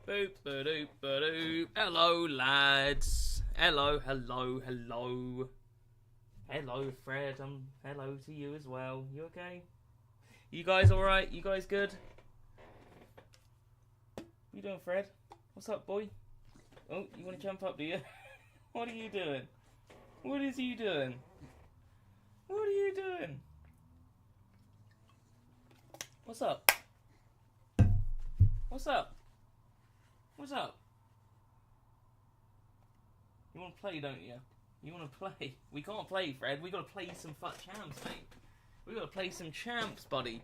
Boop, ba-doop, ba-doop. Hello, lads. Hello. Hello, Fred. Hello to you as well. You okay? You guys alright? You guys good? What you doing, Fred? What's up, boy? Oh, you want to jump up, do you? What are you doing? What is you doing? What are you doing? What's up? What's up? What's up? You want to play, don't you? You want to play? We can't play, Fred. We got to play some champs, mate. We got to play some champs, buddy.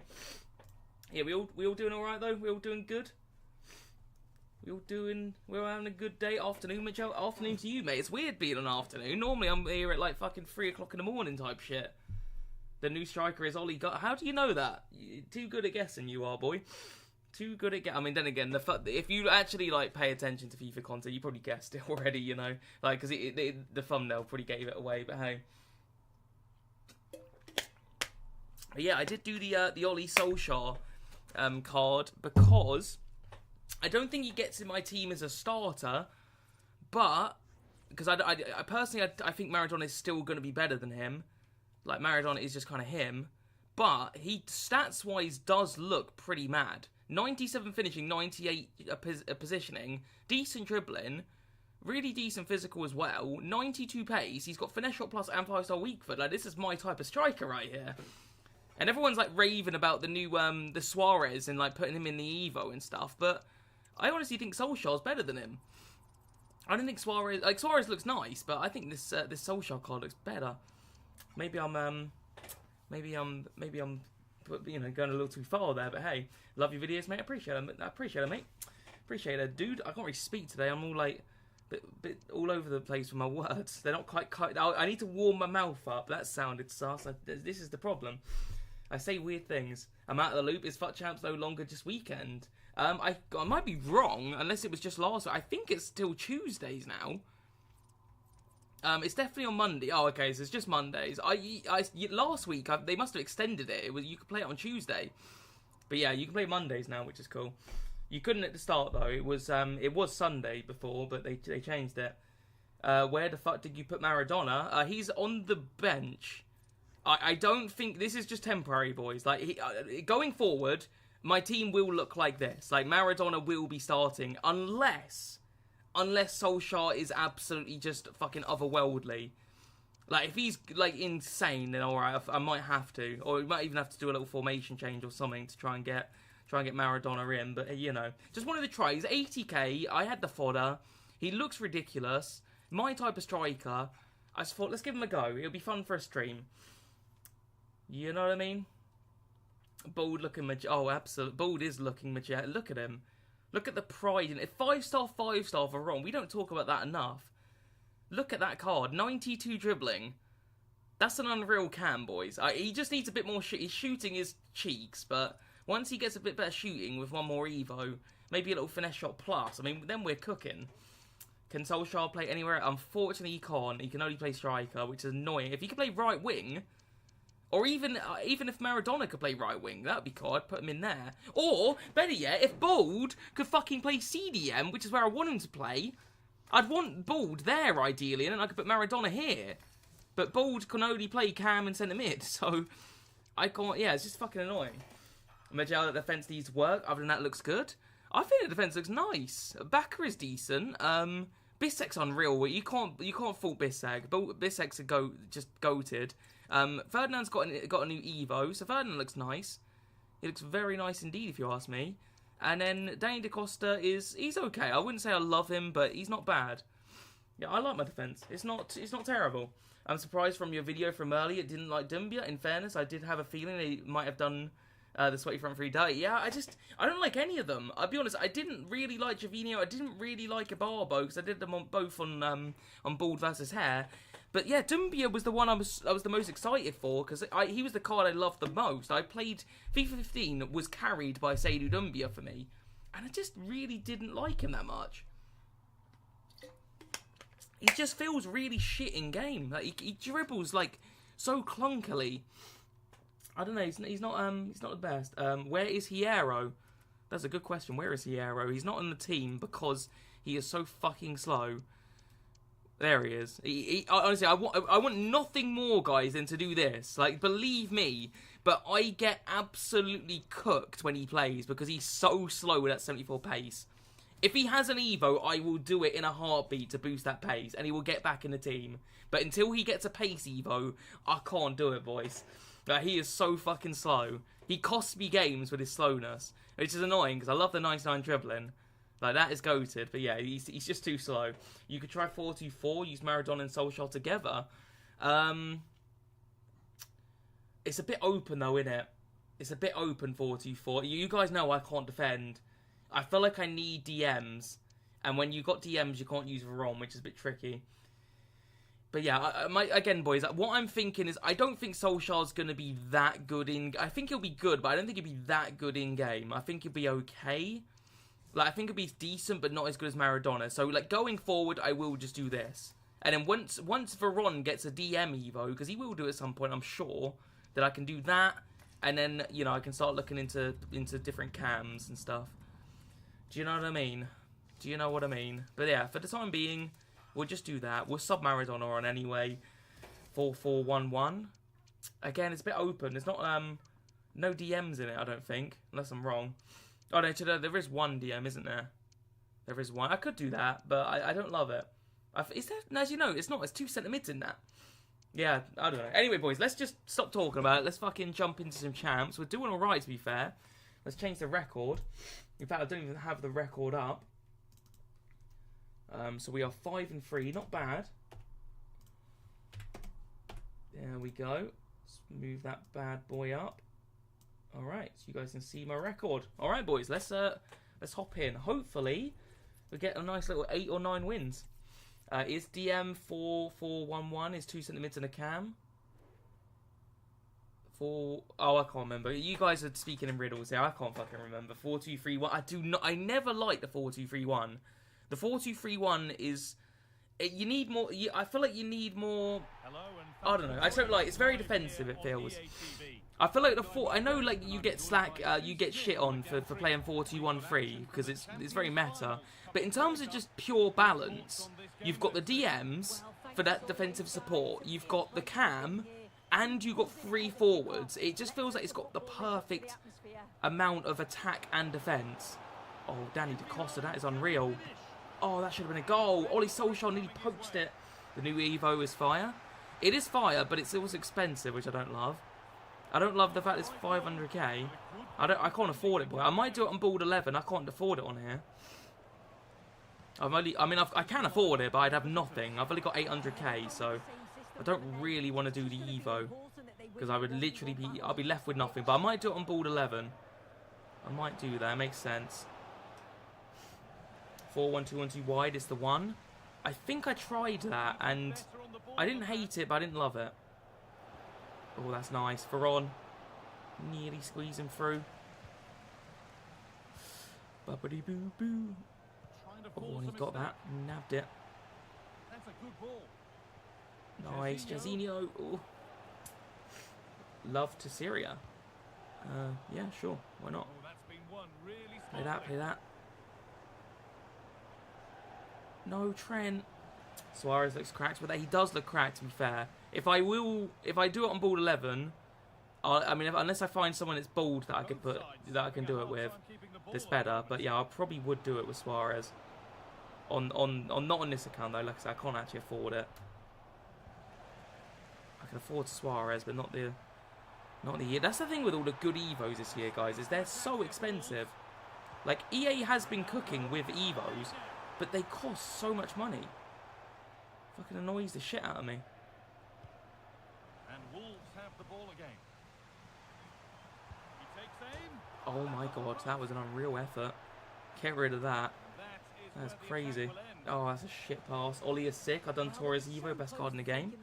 Yeah, we all doing all right though. We all doing good. We're having a good day. Afternoon, Mitchell. Afternoon to you, mate. It's weird being an afternoon. Normally I'm here at like fucking 3 o'clock in the morning type shit. The new striker is Ollie. How do you know that? You're too good at guessing, you are, boy. Too good at I mean, then again, if you actually like pay attention to FIFA content, you probably guessed it already, you know, like because the thumbnail probably gave it away. But hey, but yeah, I did do the Ollie Solskjaer card because I don't think he gets in my team as a starter, but because I personally I think Maradona is still going to be better than him. Like Maradona is just kind of him, but he stats wise does look pretty mad. 97 finishing, 98 positioning, decent dribbling, really decent physical as well, 92 pace, he's got finesse shot plus and 5-star weak foot. Like, this is my type of striker right here. And everyone's like raving about the new the Suarez and like putting him in the Evo and stuff, but I honestly think Solskjaer's better than him. I don't think Suarez looks nice, but I think this Solskjaer card looks better. Maybe I'm you know, going a little too far there, but hey, love your videos, mate. I appreciate it, mate. Appreciate it, dude. I can't really speak today. I'm all like, bit all over the place with my words. They're not quite. I need to warm my mouth up. That sounded sus. This is the problem. I say weird things. I'm out of the loop. Is FUT Champs no longer just weekend? I might be wrong, unless it was just last week. I think it's still Tuesdays now. It's definitely on Monday. Oh, okay, so it's just Mondays. Last week they must have extended it. You could play it on Tuesday, but yeah, you can play Mondays now, which is cool. You couldn't at the start though. It was Sunday before, but they changed it. Where the fuck did you put Maradona? He's on the bench. I don't think this is just temporary, boys. Like going forward, my team will look like this. Like Maradona will be starting unless Solskjaer is absolutely just fucking otherworldly. Like, if he's, like, insane, then alright, I might have to. Or we might even have to do a little formation change or something to try and get Maradona in. But, you know, just wanted to try. He's 80k. I had the fodder. He looks ridiculous. My type of striker. I just thought, let's give him a go. It'll be fun for a stream. You know what I mean? Bald looking oh, absolutely. Bald is looking majestic. Look at him. Look at the pride in it. 5-star VERON. We don't talk about that enough. Look at that card. 92 dribbling. That's an unreal cam, boys. He just needs a bit more He's shooting his cheeks, but once he gets a bit better shooting with one more Evo, maybe a little finesse shot plus, I mean, then we're cooking. Can Solskjaer play anywhere? Unfortunately, he can't. He can only play striker, which is annoying. If he could play right wing, or even if Maradona could play right wing, that would be cool. I'd put him in there. Or, better yet, if Bald could fucking play CDM, which is where I want him to play, I'd want Bald there, ideally, and then I could put Maradona here. But Bald can only play cam and centre mid, so I can't... Yeah, it's just fucking annoying. Imagine how the defence needs work. Other than that, looks good. I think the defence looks nice. Backer is decent. Bissek's unreal. You can't fault Bissek. Bissek's just goated. Ferdinand's got a new Evo, so Ferdinand looks nice. He looks very nice indeed, if you ask me. And then Danny Da Costa he's okay. I wouldn't say I love him, but he's not bad. Yeah, I like my defence. It's not terrible. I'm surprised from your video from earlier it didn't like Dumbia. In fairness, I did have a feeling they might have done the sweaty front three dirty. Yeah, I don't like any of them. I'll be honest, I didn't really like Javinho. I didn't really like Ibarbo because I did them both on Bald versus Hair. But yeah, Dumbia was the one I was the most excited for because he was the card I loved the most. I played FIFA 15 was carried by Seydou Doumbia for me, and I just really didn't like him that much. He just feels really shit in game. Like he dribbles like so clunkily. I don't know. He's not the best. Where is Hierro? That's a good question. Where is Hierro? He's not on the team because he is so fucking slow. There he is. Honestly, I want nothing more, guys, than to do this. Like, believe me. But I get absolutely cooked when he plays because he's so slow with that 74 pace. If he has an Evo, I will do it in a heartbeat to boost that pace, and he will get back in the team. But until he gets a pace Evo, I can't do it, boys. He is so fucking slow. He costs me games with his slowness, which is annoying because I love the 99 dribbling. Like, that is goated, but yeah, he's just too slow. You could try 4-2-4, use Maradona and Solskjaer together. It's a bit open, though, innit? It's a bit open, 4-2-4. You guys know I can't defend. I feel like I need DMs, and when you got DMs, you can't use VERON, which is a bit tricky. But yeah, again, boys, what I'm thinking is I don't think Solskjaer's going to be that good in... I think he'll be good, but I don't think he'll be that good in-game. I think he'll be okay. Like, I think he'll be decent, but not as good as Maradona. So, like, going forward, I will just do this. And then once VERON gets a DM Evo, because he will do it at some point, I'm sure, that I can do that. And then, you know, I can start looking into different cams and stuff. Do you know what I mean? Do you know what I mean? But yeah, for the time being, we'll just do that. We'll sub Maradona on anyway. 4-4-1-1. Again, it's a bit open. There's not no DMs in it, I don't think. Unless I'm wrong. Oh, no, there is one DM, isn't there? There is one. I could do that, but I don't love it. Is there? No, as you know, it's not. It's 2 centimeters in that. Yeah, I don't know. Anyway, boys, let's just stop talking about it. Let's fucking jump into some champs. We're doing alright, to be fair. Let's change the record. In fact, I don't even have the record up. So we are 5-3. Not bad. There we go. Let's move that bad boy up. Alright, so you guys can see my record. Alright, boys, let's hop in. Hopefully, we get a nice little 8 or 9 wins. Is DM 4-4-1-1 is 2 centimeters and a cam? Oh, I can't remember. You guys are speaking in riddles here. I can't fucking remember. 4-2-3-1. I never liked the 4-2-3-1. The 4-2-3-1 is... You need more... I feel like you need more... I don't know. I don't like... It's very defensive, it feels. I feel like the 4... I know, like, you get slack... you get shit on for playing 4-2-1-3 because it's very meta. But in terms of just pure balance, you've got the DMs for that defensive support. You've got the cam... And you got 3 forwards. It just feels like it's got the perfect amount of attack and defence. Oh, Danny Da Costa, that is unreal. Oh, that should have been a goal. Ollie Solskjaer nearly poached it. The new Evo is fire. It is fire, but it's also expensive, which I don't love. I don't love the fact it's 500k. I can't afford it, boy. I might do it on board 11. I can't afford it on here. I can afford it, but I'd have nothing. I've only got 800k, so... I don't really want to do the Evo because I would literally I'll be left with nothing. But I might do it on board 11. I might do that. It makes sense. 4-1-2-1-2 wide is the one. I think I tried that and I didn't hate it, but I didn't love it. Oh, that's nice. VERON nearly squeezing through. Bubbity boo boo. Oh, and he got that. Nabbed it. That's a good ball. Nice, Jairzinho. Ooh. Love to Syria. Yeah, sure. Why not? Play that. No, Trent. Suarez looks cracked, but he does look cracked, to be fair. If I do it on board 11, unless I find someone that's bald that I can do it with, that's better. But yeah, I probably would do it with Suarez. Not on this account though. Like I said, I can't actually afford it. I can afford Suarez, but not the year. That's the thing with all the good Evos this year, guys, is they're so expensive. Like, EA has been cooking with Evos, but they cost so much money. Fucking annoys the shit out of me. And Wolves have the ball again. He takes aim. Oh my god, that was an unreal effort. Get rid of that. That's crazy. Oh, that's a shit pass. Ollie is sick. I've done Torres Evo, best card in the game.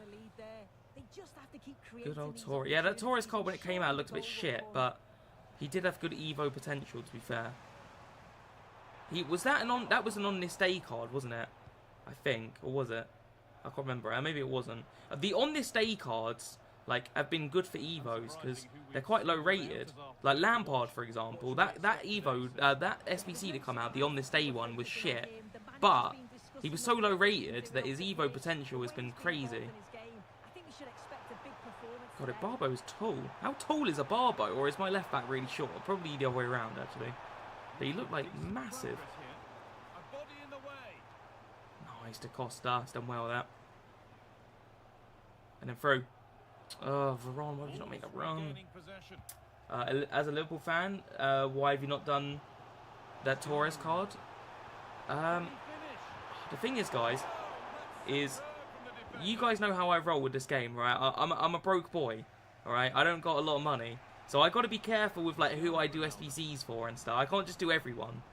Good old Torres. Yeah, that Torres card when it came out looked a bit shit, but he did have good Evo potential, to be fair. That was an on this day card, wasn't it? I think, or was it? I can't remember. Maybe it wasn't. The on this day cards like have been good for Evos because they're quite low rated. Like Lampard, for example, that Evo, that SBC to come out, the On This Day one was shit, but he was so low rated that his Evo potential has been crazy. God, if Barbo's tall. How tall is a Barbo, or is my left back really short? Probably the other way around actually. But he looked like massive. Nice to Costa, he's done well with that. And then through. Oh, VERON, why did you not make that run? As a Liverpool fan, why have you not done that Torres card? The thing is, guys, is you guys know how I roll with this game, right? I'm a broke boy, all right? I don't got a lot of money, so I got to be careful with like who I do SBCs for and stuff. I can't just do everyone.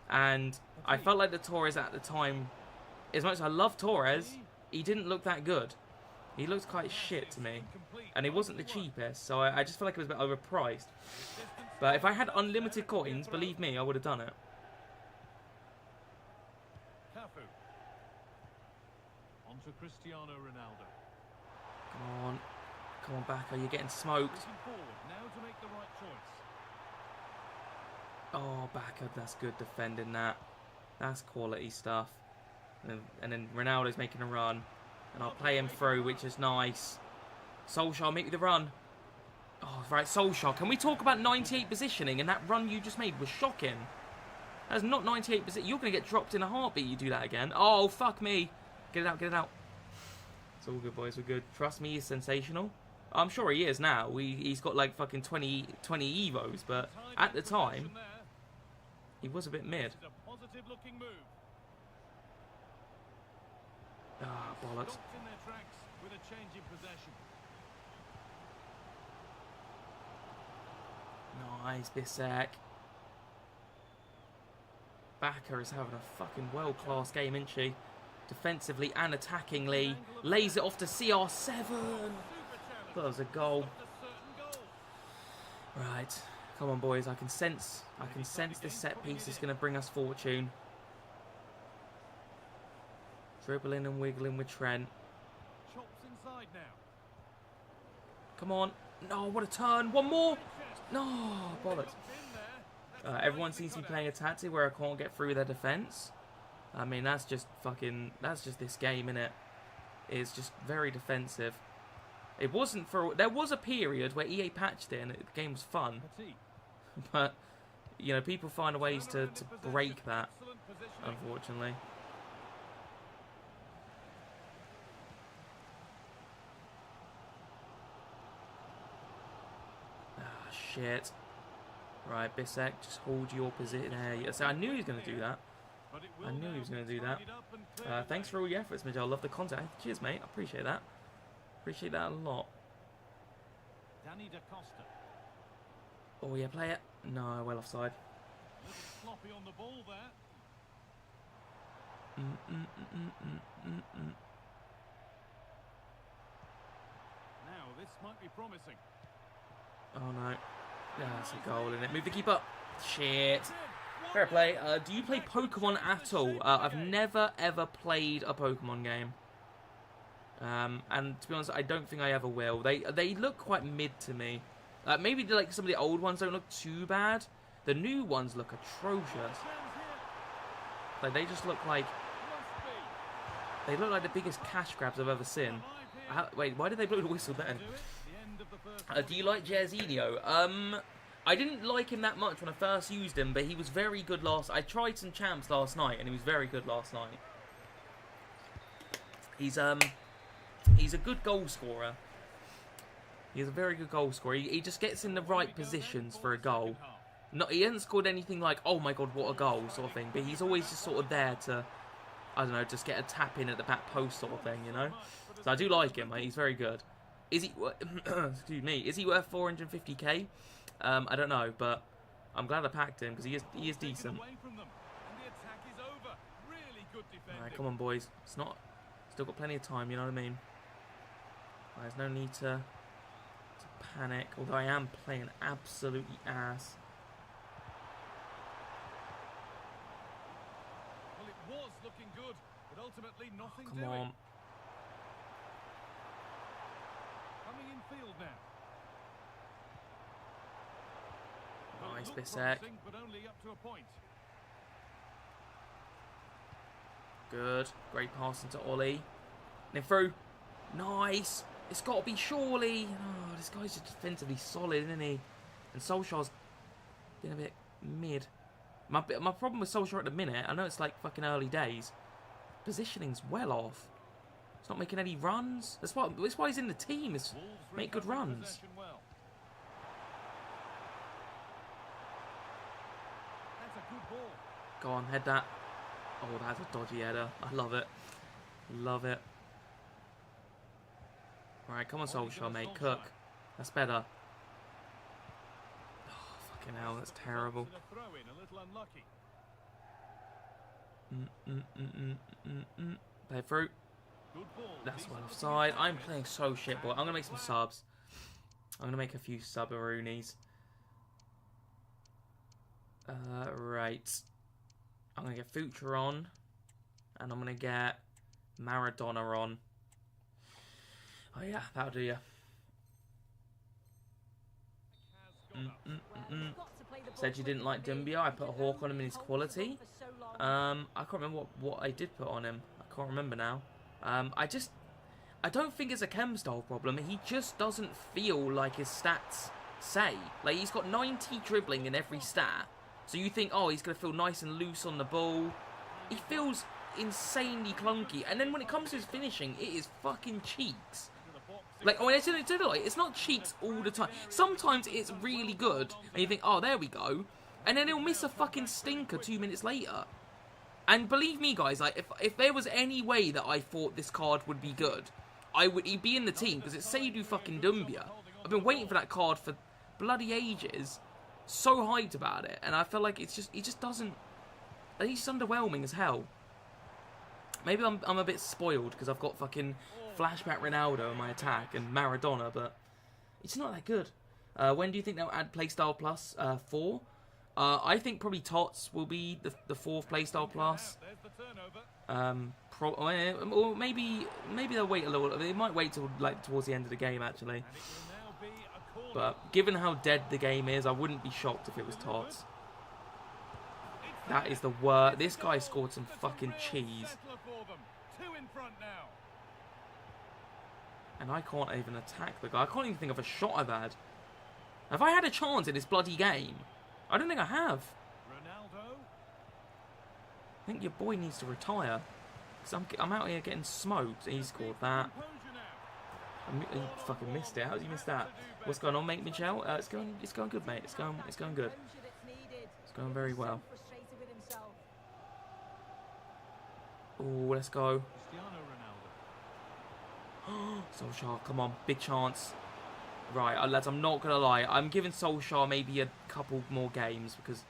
And I felt like the Torres at the time, as much as I love Torres, he didn't look that good. He looked quite shit to me, and it wasn't the cheapest, so I just feel like it was a bit overpriced. But if I had unlimited coins, believe me, I would have done it. Onto Cristiano Ronaldo. Come on, Bacca, you're getting smoked. Now to make the right choice. Oh, Bacca, that's good defending that. That's quality stuff. And then Ronaldo's making a run. And I'll play him through, which is nice. Solskjaer, make me the run. Oh, right, Solskjaer. Can we talk about 98 positioning? And that run you just made was shocking. That's not 98 position. You're going to get dropped in a heartbeat. You do that again. Oh, fuck me. Get it out, get it out. It's all good, boys. We're good. Trust me, he's sensational. I'm sure he is now. He's got like fucking 20 Evos. But at the time, he was a bit mid. Ah, bollocks. Nice, Bissek. Bacca is having a fucking world-class game, isn't she? Defensively and attackingly. Lays it off to CR7. That was a goal. Right. Come on, boys. I can sense this set piece is going to bring us fortune. Dribbling and wiggling with Trent. Come on. No, what a turn. One more. No, bollocks. Everyone seems to be playing a tactic where I can't get through their defence. I mean, that's just this game, innit? It's just very defensive. It wasn't for... There was a period where EA patched it and the game was fun. But, you know, people find ways to break that, unfortunately. Ah, shit. Right, Bissek, just hold your position there. So I knew he was going to do that. I knew he was going to do that. Thanks for all your efforts, Midge. I love the content. Cheers, mate. I appreciate that. Appreciate that a lot. Oh, yeah, play it. No, well offside. Sloppy on the ball there. Now, this might be promising. Oh, no. Yeah, that's a goal, isn't it? Move the keeper. Shit. Fair play. Do you play Pokemon at all? I've never, ever played a Pokemon game. And to be honest, I don't think I ever will. They look quite mid to me. Maybe like some of the old ones don't look too bad. The new ones look atrocious. Like they just look like... They look like the biggest cash grabs I've ever seen. Wait, why did they blow the whistle then? Do you like Jairzinho? I didn't like him that much when I first used him, but he was very good last... I tried some champs last night, and he was very good last night. He's a good goal scorer. He's a very good goal scorer. He just gets in the right positions for a goal. He hasn't scored anything like, oh my god, what a goal, sort of thing, but he's always just sort of there to, I don't know, just get a tap in at the back post sort of thing, you know? So I do like him, mate. He's very good. Is he... excuse me. Is he worth 450k? I don't know, but I'm glad I packed him because he is decent. Alright, come on, boys. It's not... Still got plenty of time, you know what I mean? There's no need to panic, although I am playing absolutely ass. Well, it was looking good, but ultimately nothing Come on. Coming in the field now. Nice, Look Bissek. promising, but only up to a point. Good. Great pass into Ollie. Then through. Nice. It's got to be surely. Oh, this guy's just defensively solid, isn't he? And Solskjaer's been a bit mid. My problem with Solskjaer at the minute, I know it's like fucking early days. Positioning's well off. He's not making any runs. That's why he's in the team, is make good runs. Well. That's a good ball. Go on, head that. Oh, that's a dodgy header. I love it. Love it. Alright, come on, Solskjaer, mate. Cook. That's better. Oh, fucking hell, that's terrible. Play through. That's well offside. I'm playing so shit, boy. I'm going to make some subs. I'm going to make a few sub-aroonies. Right. I'm going to get Future on. And I'm going to get Maradona on. Oh yeah, that'll do you. Said you didn't like Dumbia. I put a hawk on him in his quality. I can't remember what I did put on him. I can't remember now. I don't think it's a chem style problem. He just doesn't feel like his stats say. Like, he's got 90 dribbling in every stat. So you think, oh, he's going to feel nice and loose on the ball. He feels insanely clunky. And then when it comes to his finishing, it is fucking cheeks. Like, oh, it's not cheeks all the time. Sometimes it's really good, and you think, oh, there we go. And then he'll miss a fucking stinker 2 minutes later. And believe me, guys, like, if there was any way that I thought this card would be good, he'd be in the team, because it's Seydou fucking Doumbia. I've been waiting for that card for bloody ages. So hyped about it, and I feel like he just doesn't. I think he's underwhelming as hell. Maybe I'm a bit spoiled because I've got fucking flashback Ronaldo in my attack and Maradona, but it's not that good. When do you think they'll add Playstyle Plus 4? I think probably Tots will be the fourth Playstyle Plus. Or maybe they'll wait a little. They might wait till like towards the end of the game actually. But given how dead the game is, I wouldn't be shocked if it was Tots. That is the worst. This guy scored some fucking cheese. And I can't even attack the guy. I can't even think of a shot I've had. Have I had a chance in this bloody game? I don't think I have. I think your boy needs to retire. Because I'm out here getting smoked. He scored that. He fucking missed it. How did he miss that? What's going on, mate, Michelle? It's going good, mate. It's going good. It's going very well. Oh, let's go. Solskjaer, come on, big chance. Right, lads, I'm not gonna lie. I'm giving Solskjaer maybe a couple more games because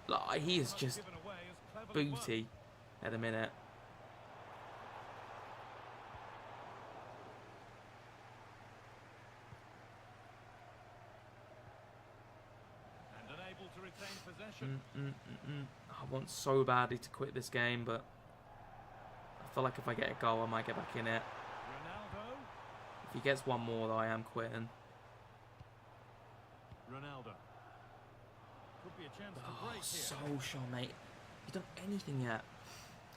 like, he is just booty at the minute. I want so badly to quit this game, but I feel like if I get a goal, I might get back in it. If he gets one more, though, I am quitting. Oh, Solskjaer, mate. He's done anything yet.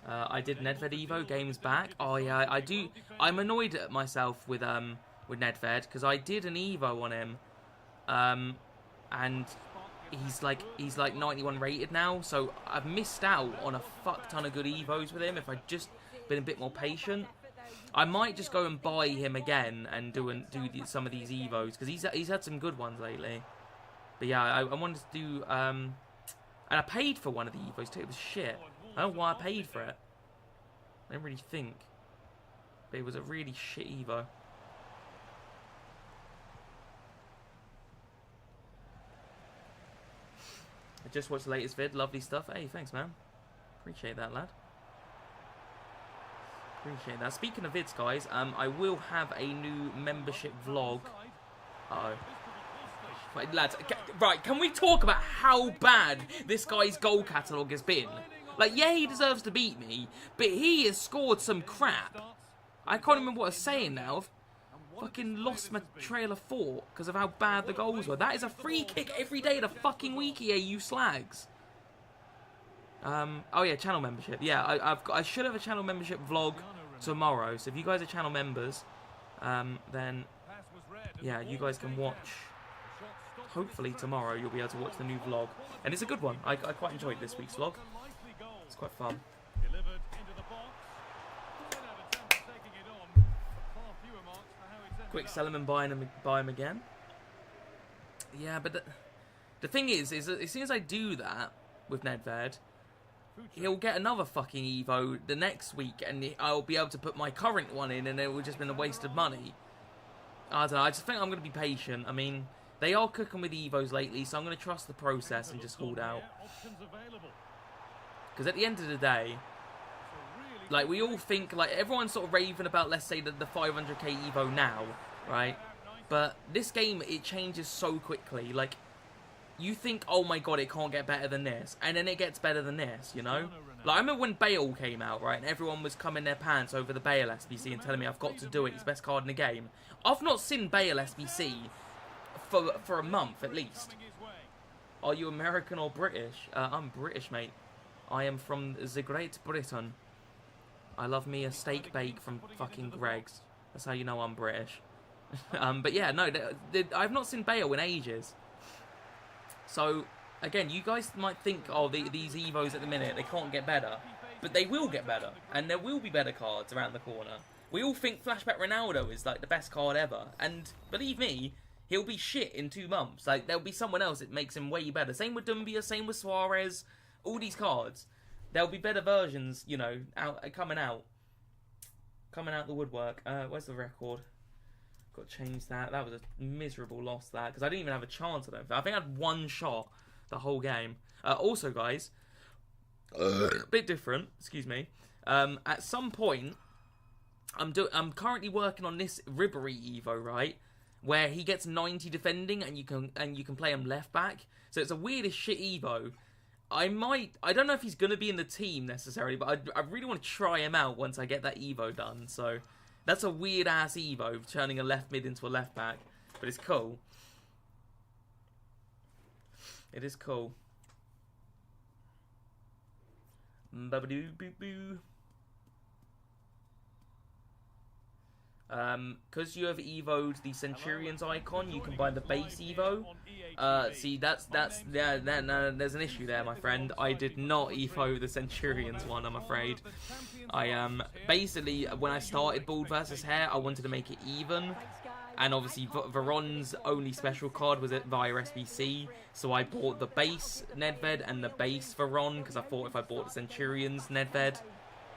I did Nedved Evo games back. Oh yeah, I do. I'm annoyed at myself with Nedved because I did an Evo on him, and he's like 91 rated now. So I've missed out on a fuck ton of good Evos with him. If I'd just been a bit more patient, I might just go and buy him again and do some of these Evos because he's had some good ones lately. But yeah, I wanted to do and I paid for one of the Evos too. It was shit. I don't know why I paid for it. I didn't really think. But it was a really shit Evo. I just watched the latest vid. Lovely stuff. Hey, thanks, man. Appreciate that, lad. Appreciate that. Speaking of vids, guys, I will have a new membership vlog. Uh-oh. Right, lads, right, can we talk about how bad this guy's goal catalogue has been? Like, yeah, he deserves to beat me, but he has scored some crap. I can't remember what I was saying now. Fucking lost my trail of thought because of how bad the goals were. That is a free kick every day of the fucking week here, you slags. Oh yeah, channel membership. Yeah, I should have a channel membership vlog tomorrow. So if you guys are channel members, then yeah, you guys can watch. Hopefully tomorrow you'll be able to watch the new vlog, and it's a good one. I quite enjoyed this week's vlog. It's quite fun. Quick sell him and buy him again. Yeah, but the thing is that as soon as I do that with Nedved, he'll get another fucking Evo the next week, and I'll be able to put my current one in, and it will just been a waste of money. I don't know. I just think I'm going to be patient. I mean, they are cooking with Evos lately, so I'm going to trust the process and just hold out. Because at the end of the day, like, we all think, like, everyone's sort of raving about, let's say, the 500k Evo now, right? But this game, it changes so quickly. Like, you think, oh my god, it can't get better than this. And then it gets better than this, you know? Like, I remember when Bale came out, right? And everyone was coming their pants over the Bale SBC and telling me I've got to do it. It's the best card in the game. I've not seen Bale SBC for a month, at least. Are you American or British? I'm British, mate. I am from the Great Britain. I love me a steak bake from fucking Greg's. That's how you know I'm British. But yeah, no, I've not seen Bale in ages. So, again, you guys might think, oh, these Evos at the minute, they can't get better. But they will get better. And there will be better cards around the corner. We all think Flashback Ronaldo is, like, the best card ever. And, believe me, he'll be shit in 2 months. Like, there'll be someone else that makes him way better. Same with Dumbia, same with Suarez. All these cards. There'll be better versions, you know, coming out the woodwork. Where's the record? Got to change that. That was a miserable loss, that, because I didn't even have a chance. I think I had 1 shot the whole game. Also, guys, a bit different. Excuse me. At some point, I'm currently working on this Ribery Evo, right, where he gets 90 defending, and you can play him left back. So it's a weird as shit Evo. I don't know if he's going to be in the team necessarily, but I really want to try him out once I get that Evo done. So that's a weird-ass Evo, turning a left mid into a left back. But it's cool. It is cool. Ba-ba-doo-boo-boo. Because you have Evo'd the Centurions icon, you can buy the base Evo. See, there's an issue there, my friend. I did not Evo the Centurions one, I'm afraid. Basically, when I started Bald vs. Hair, I wanted to make it even. And obviously, VERON's only special card was via SBC. So I bought the base Nedved and the base VERON, because I thought if I bought the Centurions Nedved,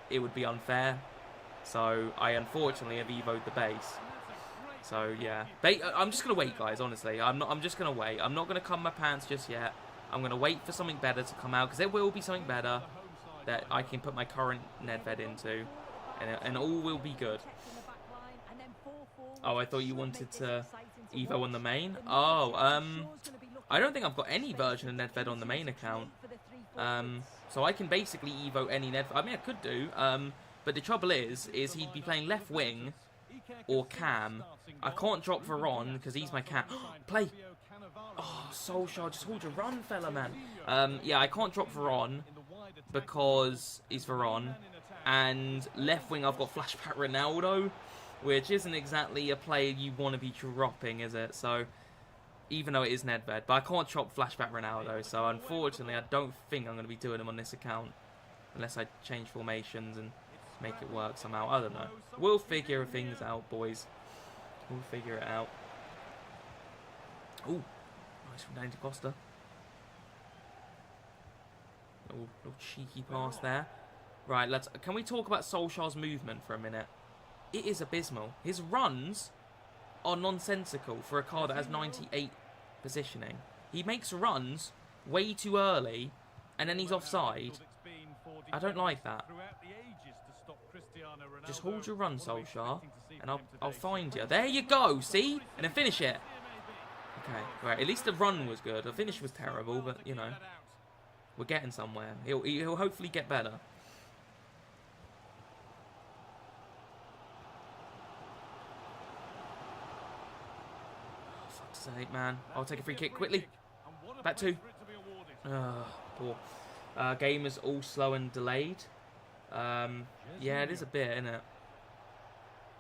it would be unfair. So I unfortunately have Evo'd the base. So yeah, I'm just gonna wait, guys. Honestly, I'm just gonna wait. I'm not gonna cum my pants just yet. I'm gonna wait for something better to come out, because there will be something better that I can put my current Nedved into, and all will be good. Oh, I thought you wanted to Evo on the main. Oh, I don't think I've got any version of Nedved on the main account. So I can basically Evo any Nedved. I mean, I could do. But the trouble is he'd be playing left wing or cam. I can't drop VERON because he's my cam. Play! Oh, Solskjaer, just hold your run, fella, man. Yeah, I can't drop VERON because he's VERON. And left wing, I've got Flashback Ronaldo, which isn't exactly a player you want to be dropping, is it? So, even though it is Nedved. But I can't drop Flashback Ronaldo, so unfortunately, I don't think I'm going to be doing him on this account. Unless I change formations and make it work somehow. I don't know. We'll figure things out, boys. We'll figure it out. Ooh, nice from Danny Costa. Little cheeky pass there. Right, can we talk about Solskjaer's movement for a minute? It is abysmal. His runs are nonsensical for a car that has 98 positioning. He makes runs way too early, and then he's offside. I don't like that. Just hold your run, Solskjaer, and I'll find you. There you go, see? And then finish it. Okay, right. At least the run was good. The finish was terrible, but, you know, we're getting somewhere. He'll hopefully get better. sake, man. I'll take a free kick quickly. Back two. Poor. Game is all slow and delayed. Yeah, it is a bit, isn't it?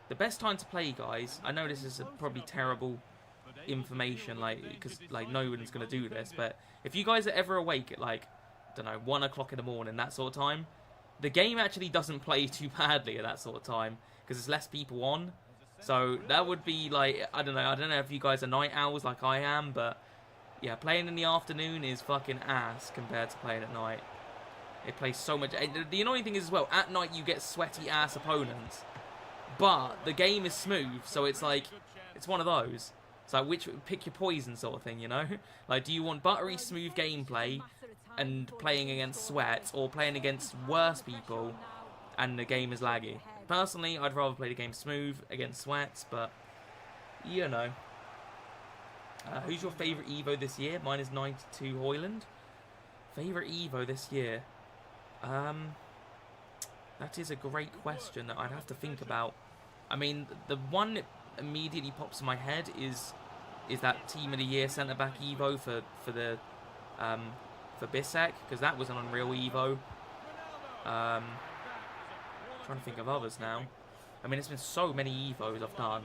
The best time to play, guys. I know this is probably terrible information, like, because like no one's gonna do this. But if you guys are ever awake at like, I don't know, 1 o'clock in the morning, that sort of time, the game actually doesn't play too badly at that sort of time because there's less people on. So that would be like, I don't know if you guys are night owls like I am, but yeah, playing in the afternoon is fucking ass compared to playing at night. It plays so much. The annoying thing is as well, at night you get sweaty ass opponents, but the game is smooth, so it's like, it's one of those. It's like, pick your poison sort of thing, you know? Like, do you want buttery smooth gameplay and playing against sweat, or playing against worse people and the game is laggy? Personally, I'd rather play the game smooth against sweats, but you know. Who's your favourite Evo this year? Mine is 92 Hoyland. Favourite Evo this year? That is a great question that I'd have to think about. I mean, the one that immediately pops in my head is that Team of the Year centre back Evo for Bissek, because that was an unreal Evo. Trying to think of others now. I mean, it's been so many Evos I've done.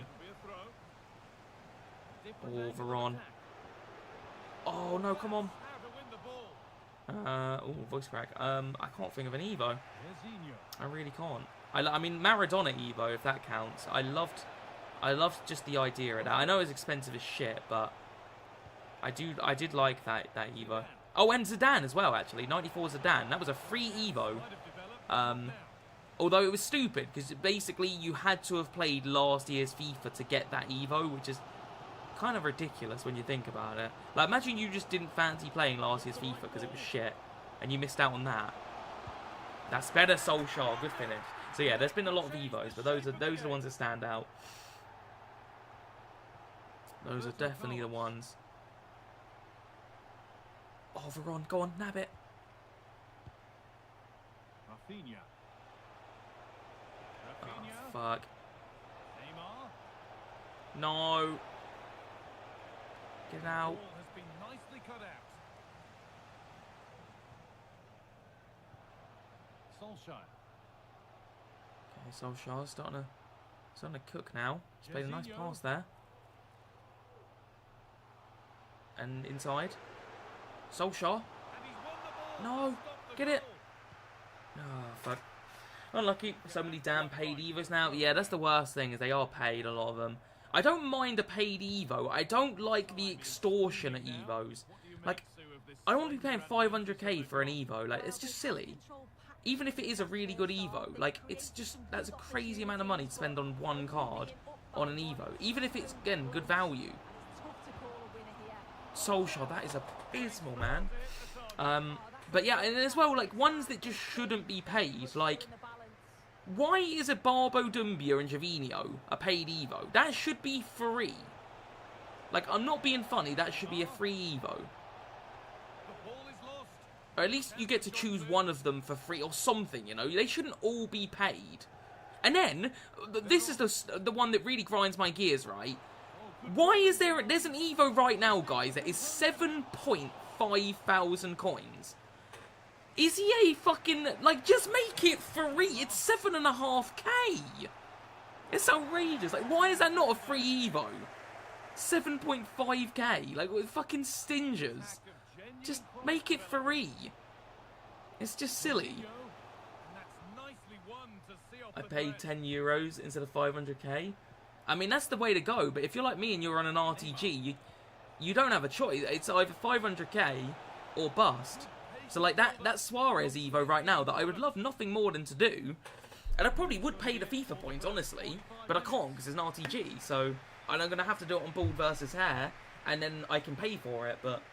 Oh, VERON. Oh no, come on. Oh, voice crack. I can't think of an Evo. I really can't. I mean, Maradona Evo, if that counts. I loved just the idea of that. I know it's expensive as shit, but I did like that Evo. Oh, and Zidane as well, actually. 94 Zidane. That was a free Evo. Although it was stupid, because basically you had to have played last year's FIFA to get that Evo, which is kind of ridiculous when you think about it. Like, imagine you just didn't fancy playing last year's FIFA because it was shit, and you missed out on that. That's better, Solskjaer. Good finish. So yeah, there's been a lot of Evos, but those are the ones that stand out. Those are definitely the ones. Oh, VERON, go on, nab it. Oh, fuck. No. Get out. Okay, Solskjaer's starting to cook now. He's played a nice pass there. And inside. Solskjaer. No, get it. Oh, fuck. Unlucky. So many damn paid Evos now. Yeah, that's the worst thing, is they are paid, a lot of them. I don't mind a paid Evo. I don't like the extortion at Evos. Like, I don't want to be paying 500k for an Evo. Like, it's just silly. Even if it is a really good Evo, like, it's just, that's a crazy amount of money to spend on one card on an Evo. Even if it's, again, good value. Solskjaer, that is abysmal, man. But yeah, and as well, like, ones that just shouldn't be paid, like, why is a Barbo Dumbia and Gervinho a paid Evo? That should be free. Like, I'm not being funny, that should be a free Evo. Or at least you get to choose one of them for free or something, you know? They shouldn't all be paid. And then, this is the one that really grinds my gears, right? Why is there's an Evo right now, guys, that is 7.5 thousand coins. Is EA fucking, like, just make it free? It's 7.5k. It's outrageous. Like, why is that not a free Evo? 7.5k. Like, with fucking stingers. Just make it free. It's just silly. I paid 10 euros instead of 500k. I mean, that's the way to go. But if you're like me and you're on an RTG, you don't have a choice. It's either 500k or bust. So, like, that Suarez Evo right now that I would love nothing more than to do. And I probably would pay the FIFA points, honestly. But I can't because it's an RTG. So, I'm going to have to do it on bald versus hair. And then I can pay for it, but...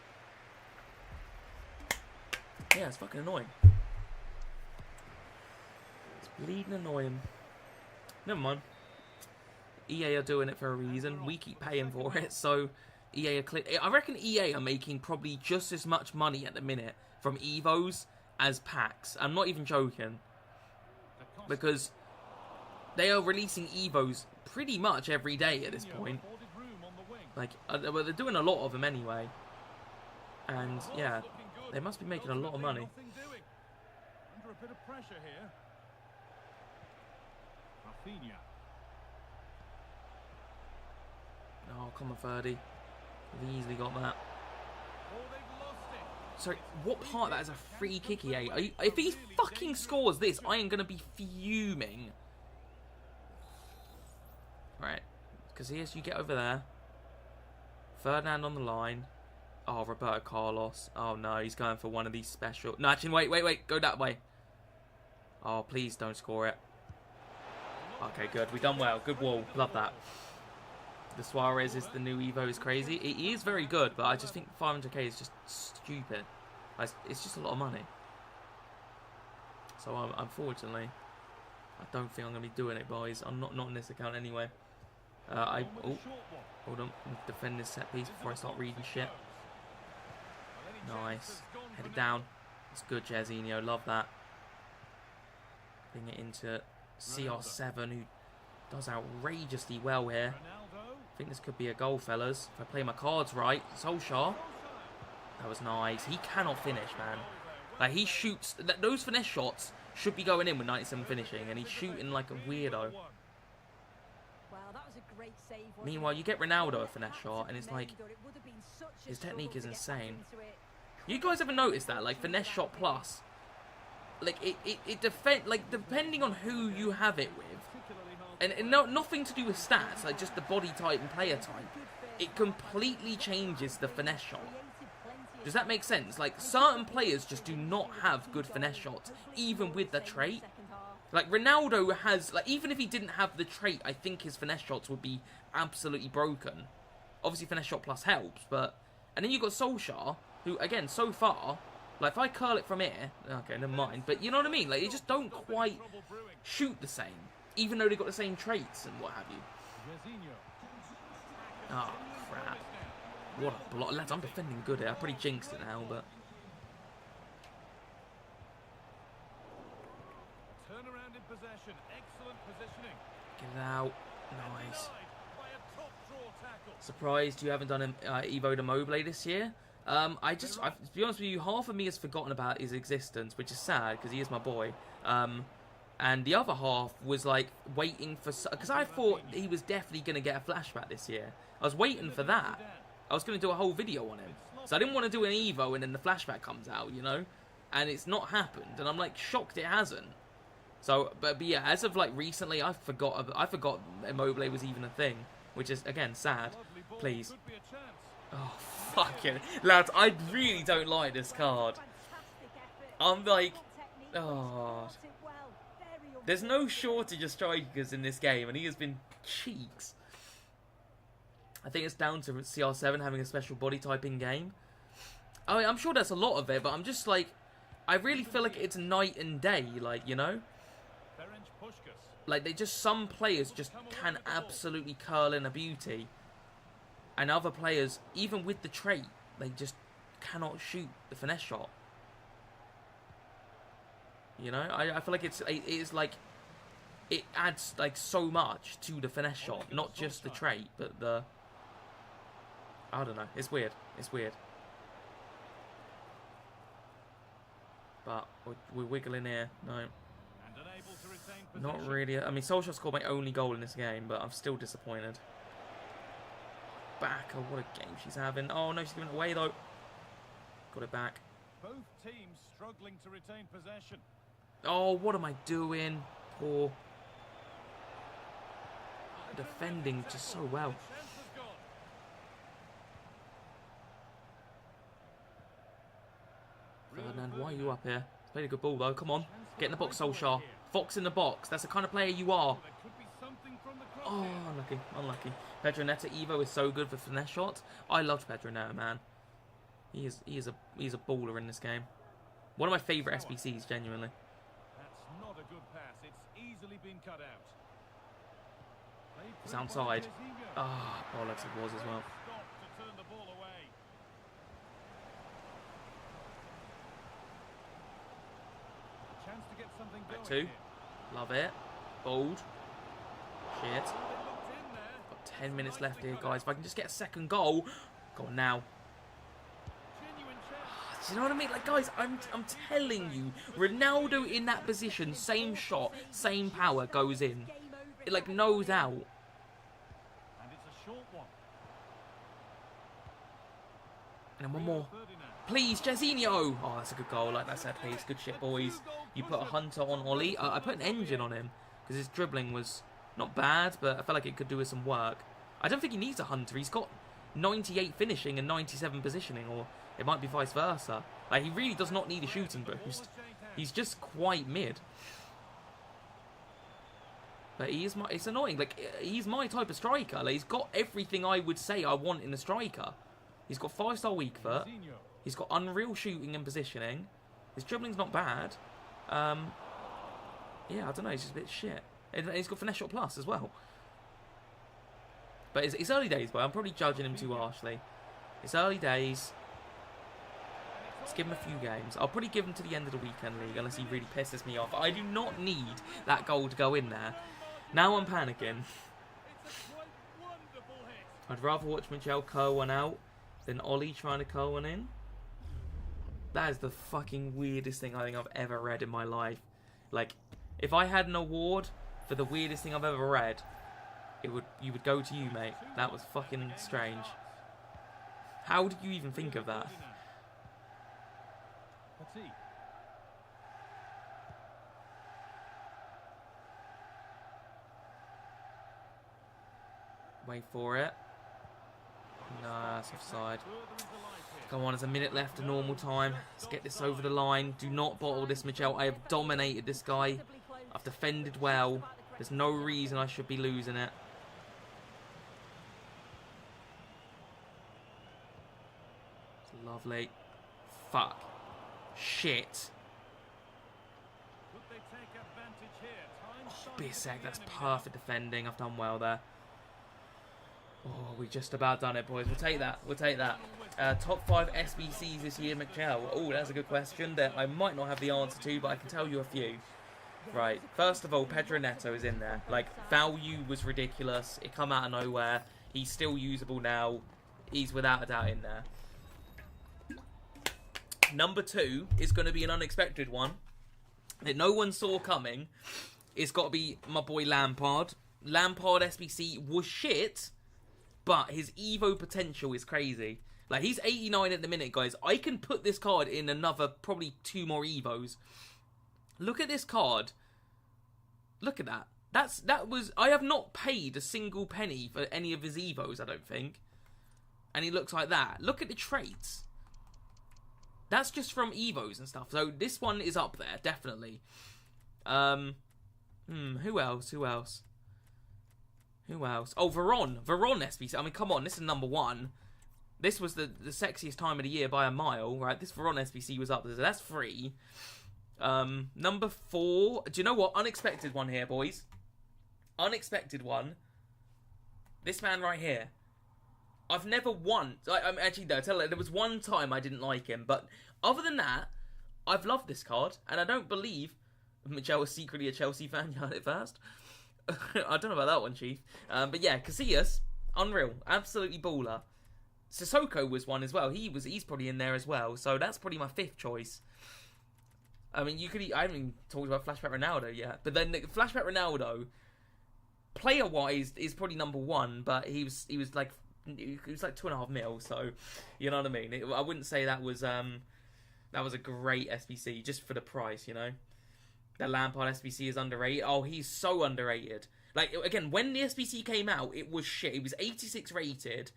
yeah, it's fucking annoying. It's bleeding annoying. Never mind. EA are doing it for a reason. We keep paying for it, so EA are I reckon EA are making probably just as much money at the minute from Evos as packs. I'm not even joking. Because they are releasing Evos pretty much every day at this point. Like, well, they're doing a lot of them anyway. And, yeah, they must be making a lot of money. Under a bit of pressure here. Rafinha. Oh, come on, Ferdy. We've easily got that. Oh, they've lost it. So, what part of that is a free kick he ate? If he fucking scores this, I am going to be fuming. Right. Because yes, you get over there. Ferdinand on the line. Oh, Roberto Carlos. Oh, no, he's going for one of these special... No, actually, wait. Go that way. Oh, please don't score it. Okay, good. We've done well. Good wall. Love that. The Suarez is the new Evo is crazy. He is very good, but I just think 500k is just stupid. It's just a lot of money. So, unfortunately, I don't think I'm going to be doing it, boys. I'm not in this account anyway. Oh, hold on. Defend this set piece before I start reading shit. Nice. Head it down. It's good, Jairzinho. Love that. Bring it into CR7, who does outrageously well here. I think this could be a goal, fellas. If I play my cards right. Solskjaer. That was nice. He cannot finish, man. Like, he shoots... Those finesse shots should be going in with 97 finishing, and he's shooting like a weirdo. Meanwhile, you get Ronaldo a finesse shot, and it's like... His technique is insane. You guys ever noticed that? Like, finesse shot plus... Like, depending on who you have it with, and nothing to do with stats, like just the body type and player type, it completely changes the finesse shot. Does that make sense? Like, certain players just do not have good finesse shots, even with the trait. Like, Ronaldo has, like, even if he didn't have the trait, I think his finesse shots would be absolutely broken. Obviously, finesse shot plus helps, but... And then you've got Solskjaer, who, again, so far... Like, if I curl it from here... Okay, never mind. But you know what I mean? Like, they just don't quite shoot the same. Even though they've got the same traits and what have you. Oh, crap. What a block. Lads, I'm defending good here. I pretty jinxed it now, but... Turnaround in possession. Excellent positioning. Get it out. Nice. Surprised you haven't done Evo de Mobley this year? To be honest with you, half of me has forgotten about his existence, which is sad because he is my boy. And the other half was like waiting for, because I thought he was definitely going to get a flashback this year. I was waiting for that. I was going to do a whole video on him, so I didn't want to do an Evo and then the flashback comes out, you know. And it's not happened, and I'm like shocked it hasn't. So, but yeah, as of like recently, I forgot Immobile was even a thing, which is again sad. Please. Oh, fucking lads, I really don't like this card. I'm like, oh, there's no shortage of strikers in this game, and he has been cheeks. I think it's down to CR7 having a special body type in game. I mean, I'm sure that's a lot of it, but I'm just like, I really feel like it's night and day, like, you know? Like, some players just can absolutely curl in a beauty. And other players, even with the trait, they just cannot shoot the finesse shot. You know, I feel like it is like, it adds like so much to the finesse shot, not just the trait, but the, I don't know, it's weird, But we're wiggling here, no. Not really, I mean, Solskjaer scored my only goal in this game, but I'm still disappointed. Back, oh, what a game she's having. Oh no, she's giving it away though. Got it back. Both teams struggling to retain possession. Oh, what am I doing? Poor. Defending just so well. Ferdinand, why are you up here? Played a good ball though, come on. Get in the box, Solskjaer. Fox in the box, that's the kind of player you are. Oh, unlucky. Pedro Neto Evo is so good for finesse shots. I loved Pedro Neto, man. He's a baller in this game. One of my favourite SBCs, genuinely. That's not a good pass. It's easily been cut out. It's outside. Ah, oh, bollocks it was as well. Back two. Love it. Bold. Shit. Got 10 minutes left here, guys. If I can just get a second goal. Go on now. Do you know what I mean? Like, guys, I'm telling you, Ronaldo in that position, same shot, same power, goes in. It, like, nose out. And it's a short one. And one more. Please, Jairzinho. Oh, that's a good goal. Like that set piece. Good shit, boys. You put a Hunter on Ollie. I put an engine on him because his dribbling was not bad, but I felt like it could do with some work. I don't think he needs a Hunter. He's got 98 finishing and 97 positioning, or it might be vice versa. Like, he really does not need a shooting boost. He's just quite mid. But he is it's annoying. Like, he's my type of striker. Like, he's got everything I would say I want in a striker. He's got 5-star weak foot. He's got unreal shooting and positioning. His dribbling's not bad. Yeah, I don't know. He's just a bit shit. And he's got finesse shot plus as well. But it's early days, boy. I'm probably judging him too harshly. It's early days. Let's give him a few games. I'll probably give him to the end of the weekend league unless he really pisses me off. I do not need that goal to go in there. Now I'm panicking. I'd rather watch Michel curl one out than Ollie trying to curl one in. That is the fucking weirdest thing I think I've ever read in my life. Like, if I had an award for the weirdest thing I've ever read, you would go to you, mate. That was fucking strange. How did you even think of that? Wait for it. Nah, that's offside. Come on, there's a minute left of normal time. Let's get this over the line. Do not bottle this, Michel. I have dominated this guy. I've defended well. There's no reason I should be losing it. It's lovely. Fuck. Shit. Oh, Bissek, that's perfect defending. I've done well there. Oh, we just about done it, boys. We'll take that. We'll take that. Top 5 SBCs this year, Michel. Oh, that's a good question that I might not have the answer to, but I can tell you a few. Right. First of all, Pedro Neto is in there. Like, value was ridiculous. It come out of nowhere. He's still usable now. He's without a doubt in there. Number 2 is going to be an unexpected one that no one saw coming. It's got to be my boy Lampard. Lampard SBC was shit, but his Evo potential is crazy. Like, he's 89 at the minute, guys. I can put this card in another, probably 2 more Evos. Look at this card. Look at that. I have not paid a single penny for any of his Evos, I don't think. And he looks like that. Look at the traits. That's just from Evos and stuff. So this one is up there, definitely. Who else? Oh, VERON SBC. I mean, come on, this is number 1. This was the sexiest time of the year by a mile, right? This VERON SBC was up there, so that's free. Number 4. Do you know what? Unexpected one here, boys. Unexpected one. This man right here. I've never won. I'm actually, no, tell you, there was one time I didn't like him, but other than that, I've loved this card, and I don't believe Michel was secretly a Chelsea fan. You heard it first. I don't know about that one, Chief. But yeah, Casillas, unreal, absolutely baller. Sissoko was one as well. He's probably in there as well. So that's probably my 5th choice. I mean, I haven't even talked about Flashback Ronaldo yet, but then Flashback Ronaldo, player-wise, is probably number 1. But he was like 2.5 mil. So you know what I mean. I wouldn't say that was a great SBC just for the price, you know. That Lampard SBC is underrated. Oh, he's so underrated. Like, again, when the SBC came out, it was shit. He was 86 rated.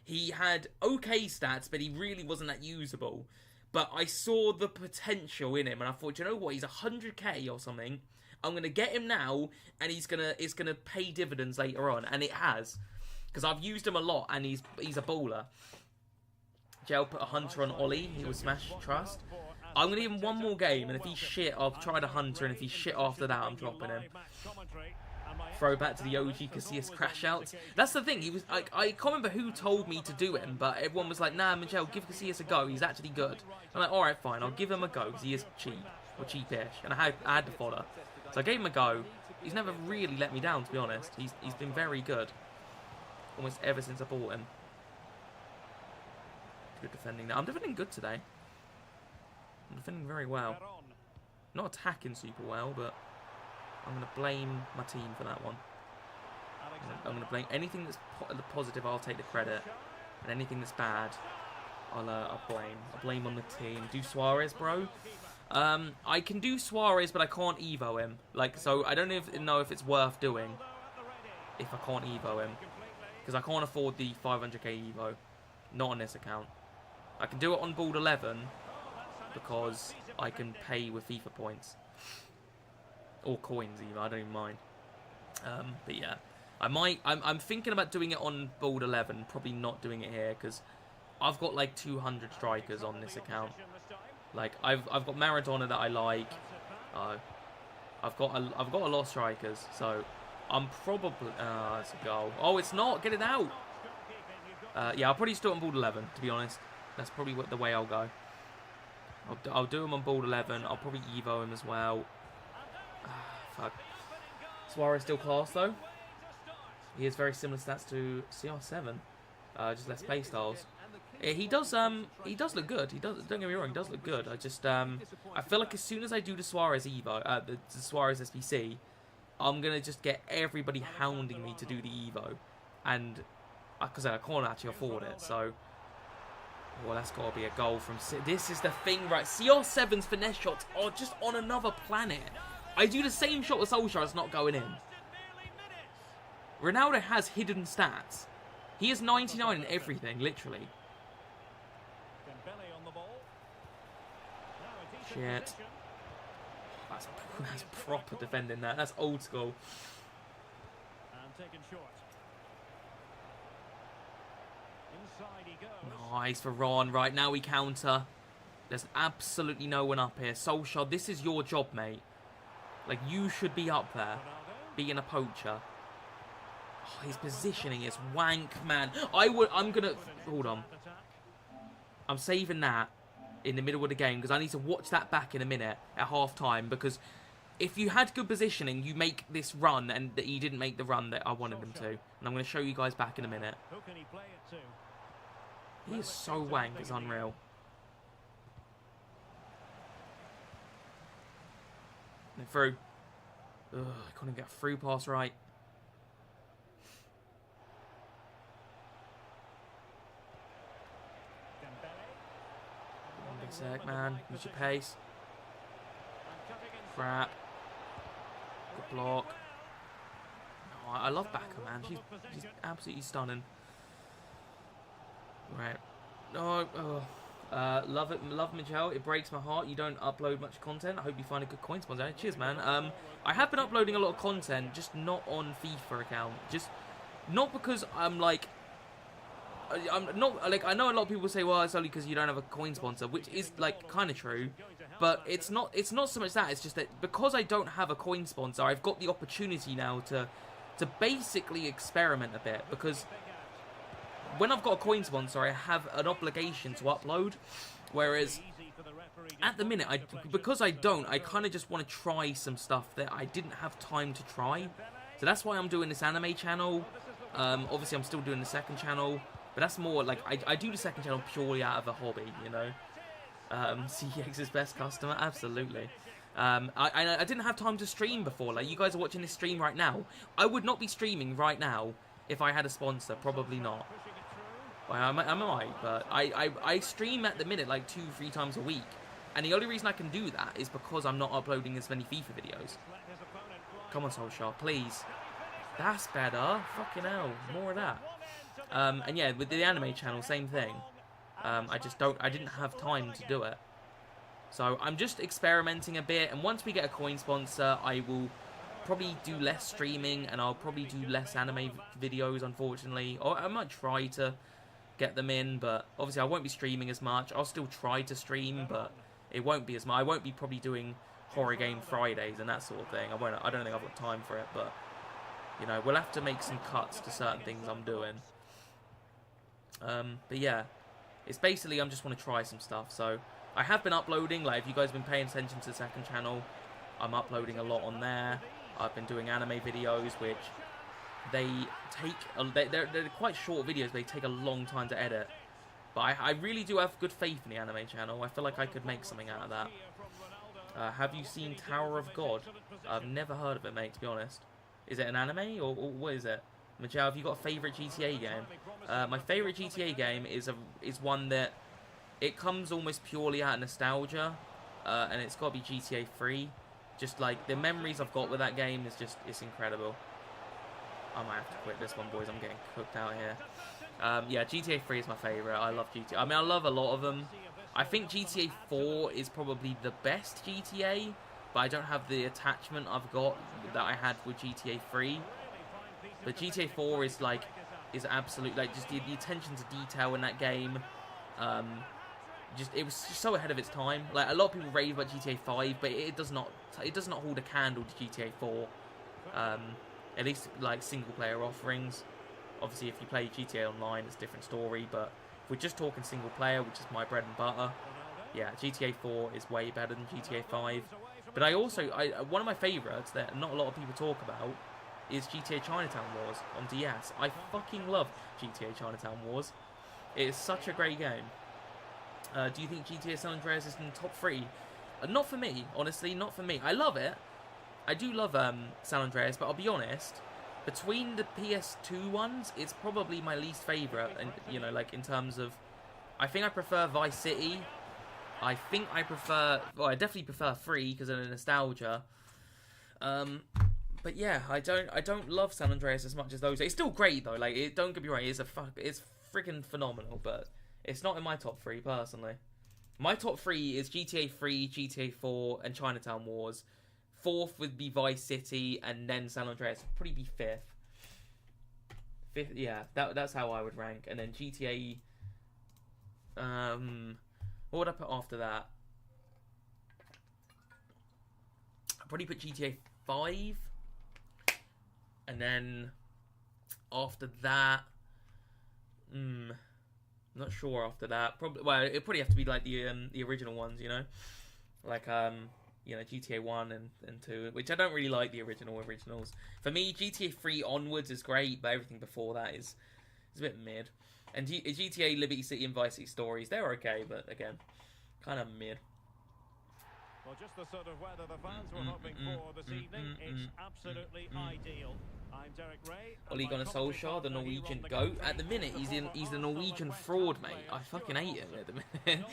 He had okay stats, but he really wasn't that usable. But I saw the potential in him, and I thought, you know what? He's 100k or something. I'm going to get him now, and it's gonna pay dividends later on. And it has. Because I've used him a lot, and he's a baller. Jel put a Hunter on Ollie. He will smash trust. I'm going to give him one more game, and if he's shit, I'll try the Hunter, and if he's shit after that, I'm dropping him. Throw back to the OG Casillas crash out. That's the thing, he was like, I can't remember who told me to do him, but everyone was like, nah, Michel, give Casillas a go, he's actually good. I'm like, alright, fine, I'll give him a go, because he is cheap, or cheapish, and I had to follow. So I gave him a go. He's never really let me down, to be honest. He's been very good. almost ever since I bought him. Good defending now. I'm defending good today. I'm defending very well. Not attacking super well, but I'm going to blame my team for that one. I'm going to blame anything that's positive. I'll take the credit, and anything that's bad, I'll blame. I'll blame on the team. Do Suarez, bro. I can do Suarez, but I can't Evo him. Like, so I don't know if it's worth doing if I can't Evo him, because I can't afford the 500k Evo. Not on this account. I can do it on Bald 11 because I can pay with FIFA points or coins even. I don't even mind. But yeah, I'm thinking about doing it on Bald 11. Probably not doing it here because I've got like 200 strikers on this account. Like I've got Maradona that I like. I've got a lot of strikers, so I'm probably that's a goal. Oh, it's not. Get it out. Yeah, I'll probably just do it on Bald 11. To be honest, that's probably the way I'll go. I'll do him on Bald 11. I'll probably Evo him as well. Fuck. Suarez still class though. He has very similar stats to CR7. Just less play styles. He does look good. He does. Don't get me wrong. He does look good. I just I feel like as soon as I do the Suarez Evo, the Suarez SBC, I'm gonna just get everybody hounding me to do the Evo, and because I can't actually afford it. So, well, that's got to be a goal from. This is the thing, right? CR7's finesse shots are just on another planet. I do the same shot with Solskjaer, it's not going in. Ronaldo has hidden stats. He has 99 in everything, literally. Shit. That's proper defending that. That's old school. Nice for Ron. Right, now we counter. There's absolutely no one up here. Solskjaer, this is your job, mate. Like, you should be up there, being a poacher. Oh, his positioning is wank, man. I'm gonna... Hold on. I'm saving that in the middle of the game because I need to watch that back in a minute at half-time, because if you had good positioning, you make this run, and he didn't make the run that I wanted him to. And I'm going to show you guys back in a minute. He is so wank, it's unreal. And through. Ugh, I couldn't get a through pass right. One sec, man. Use your pace. Crap. Good block. Oh, I love Becca, man. She's absolutely stunning. Right. No. Love it, love Michelle. It breaks my heart you don't upload much content. I hope you find a good coin sponsor. Cheers, man. I have been uploading a lot of content, just not on FIFA account. Just not because I'm not like, I know a lot of people say, well, it's only because you don't have a coin sponsor, which is like kind of true, but it's not so much that. It's just that because I don't have a coin sponsor, I've got the opportunity now to basically experiment a bit, because when I've got a coin sponsor, I have an obligation to upload, whereas at the minute, because I don't, I kind of just want to try some stuff that I didn't have time to try. So that's why I'm doing this anime channel. Obviously, I'm still doing the second channel, but that's more like, I do the second channel purely out of a hobby, you know. CX's best customer, absolutely. I didn't have time to stream before. Like, you guys are watching this stream right now. I would not be streaming right now if I had a sponsor. Probably not. I might, but I stream at the minute like 2-3 times a week, and the only reason I can do that is because I'm not uploading as many FIFA videos. Come on, Solskjaer, please. That's better. Fucking hell, more of that. And yeah, with the anime channel, same thing. I didn't have time to do it. So I'm just experimenting a bit, and once we get a coin sponsor, I will probably do less streaming, and I'll probably do less anime videos, unfortunately. Or I might try to get them in, but obviously I won't be streaming as much. I'll still try to stream, but it won't be as much. I won't be probably doing horror game Fridays and that sort of thing. I don't think I've got time for it, but you know, we'll have to make some cuts to certain things I'm doing. But yeah, it's basically I just want to try some stuff. So I have been uploading, like if you guys have been paying attention to the second channel, I'm uploading a lot on there. I've been doing anime videos, which they take they're quite short videos. They take a long time to edit. But I really do have good faith in the anime channel. I feel like I could make something out of that. Have you seen Tower of God? I've never heard of it, mate, to be honest. Is it an anime, or what is it? Michelle, have you got a favourite GTA game? My favourite GTA game is one that... It comes almost purely out of nostalgia. And it's got to be GTA 3. Just, like, the memories I've got with that game is just... It's incredible. I might have to quit this one, boys. I'm getting cooked out here. Yeah, GTA 3 is my favourite. I love GTA. I mean, I love a lot of them. I think GTA 4 is probably the best GTA, but I don't have the attachment I've got that I had with GTA 3. But GTA 4 is like, is absolute, like, just the attention to detail in that game. It was just so ahead of its time. Like, a lot of people rave about GTA 5, but it does not hold a candle to GTA 4. At least like single player offerings. Obviously, if you play GTA Online, it's a different story. But if we're just talking single player, which is my bread and butter, yeah, GTA 4 is way better than GTA 5. But one of my favourites that not a lot of people talk about is GTA Chinatown Wars on DS. I fucking love GTA Chinatown Wars. It is such a great game. Do you think GTA San Andreas is in the top 3? Not for me, honestly, not for me. I love it. I do love San Andreas, but I'll be honest, between the PS2 ones, it's probably my least favourite, and you know, like in terms of, I think I prefer Vice City. I definitely prefer 3 because of the nostalgia. But yeah, I don't love San Andreas as much as those. It's still great though. Like, don't get me wrong, it's freaking phenomenal, but it's not in my top 3 personally. My top 3 is GTA 3, GTA 4, and Chinatown Wars. 4th would be Vice City, and then San Andreas would probably be 5th. 5th, yeah, that's how I would rank. And then GTA... what would I put after that? I'd probably put GTA 5. And then after that... I'm not sure after that. Well, it'd probably have to be like the original ones, you know? Like, you know, GTA 1 and 2, which I don't really like the originals. For me, GTA 3 onwards is great, but everything before that is a bit mid. And GTA Liberty City and Vice City Stories, they're okay, but again, kind of mid. Well, just the sort of weather the fans were hoping for this evening. It's absolutely ideal. I'm Derek Ray. Ole Gunnar Solskjaer, the Norwegian GOAT. At the minute, he's the Norwegian fraud, mate. I fucking hate him at the minute.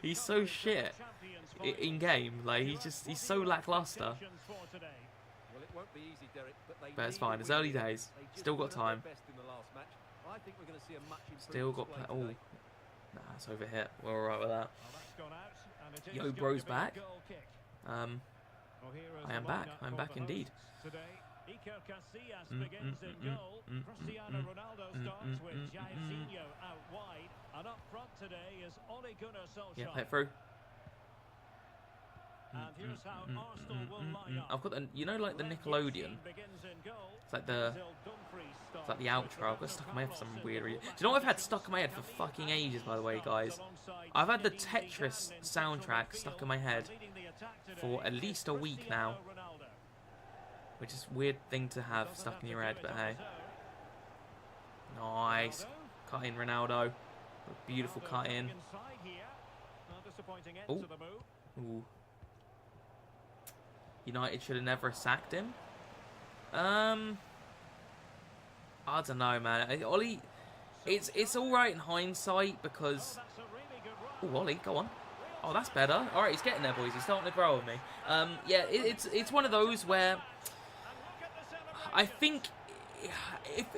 he's so shit in game. Like, he's so lackluster. But it's fine. It's early days. Still got time. Still got. Oh, nah, it's overhit. We're alright with that. Yo, bro's back. I am back. I'm back indeed. Iker Casillas begins in goal. Cristiano Ronaldo starts with Jairzinho out wide. And up front today is Ole Gunnar Solskjaer. Yeah, play it through. And here's how Arsenal will line up. I've got the, you know, like the Nickelodeon. It's like the outro. I've got stuck in my head for some weird reason. Do you know what I've had stuck in my head for fucking ages, by the way, guys? I've had the Tetris soundtrack stuck in my head for at least a week now. Which is a weird thing to have stuck in your head, but hey. Nice. Cut in, Ronaldo. A beautiful cut in. Ooh. Ooh. United should have never sacked him. I don't know, man. Ollie, it's all right in hindsight because. Oh, Ollie, go on. Oh, that's better. All right, he's getting there, boys. He's starting to grow with me. Yeah, it's one of those where I think,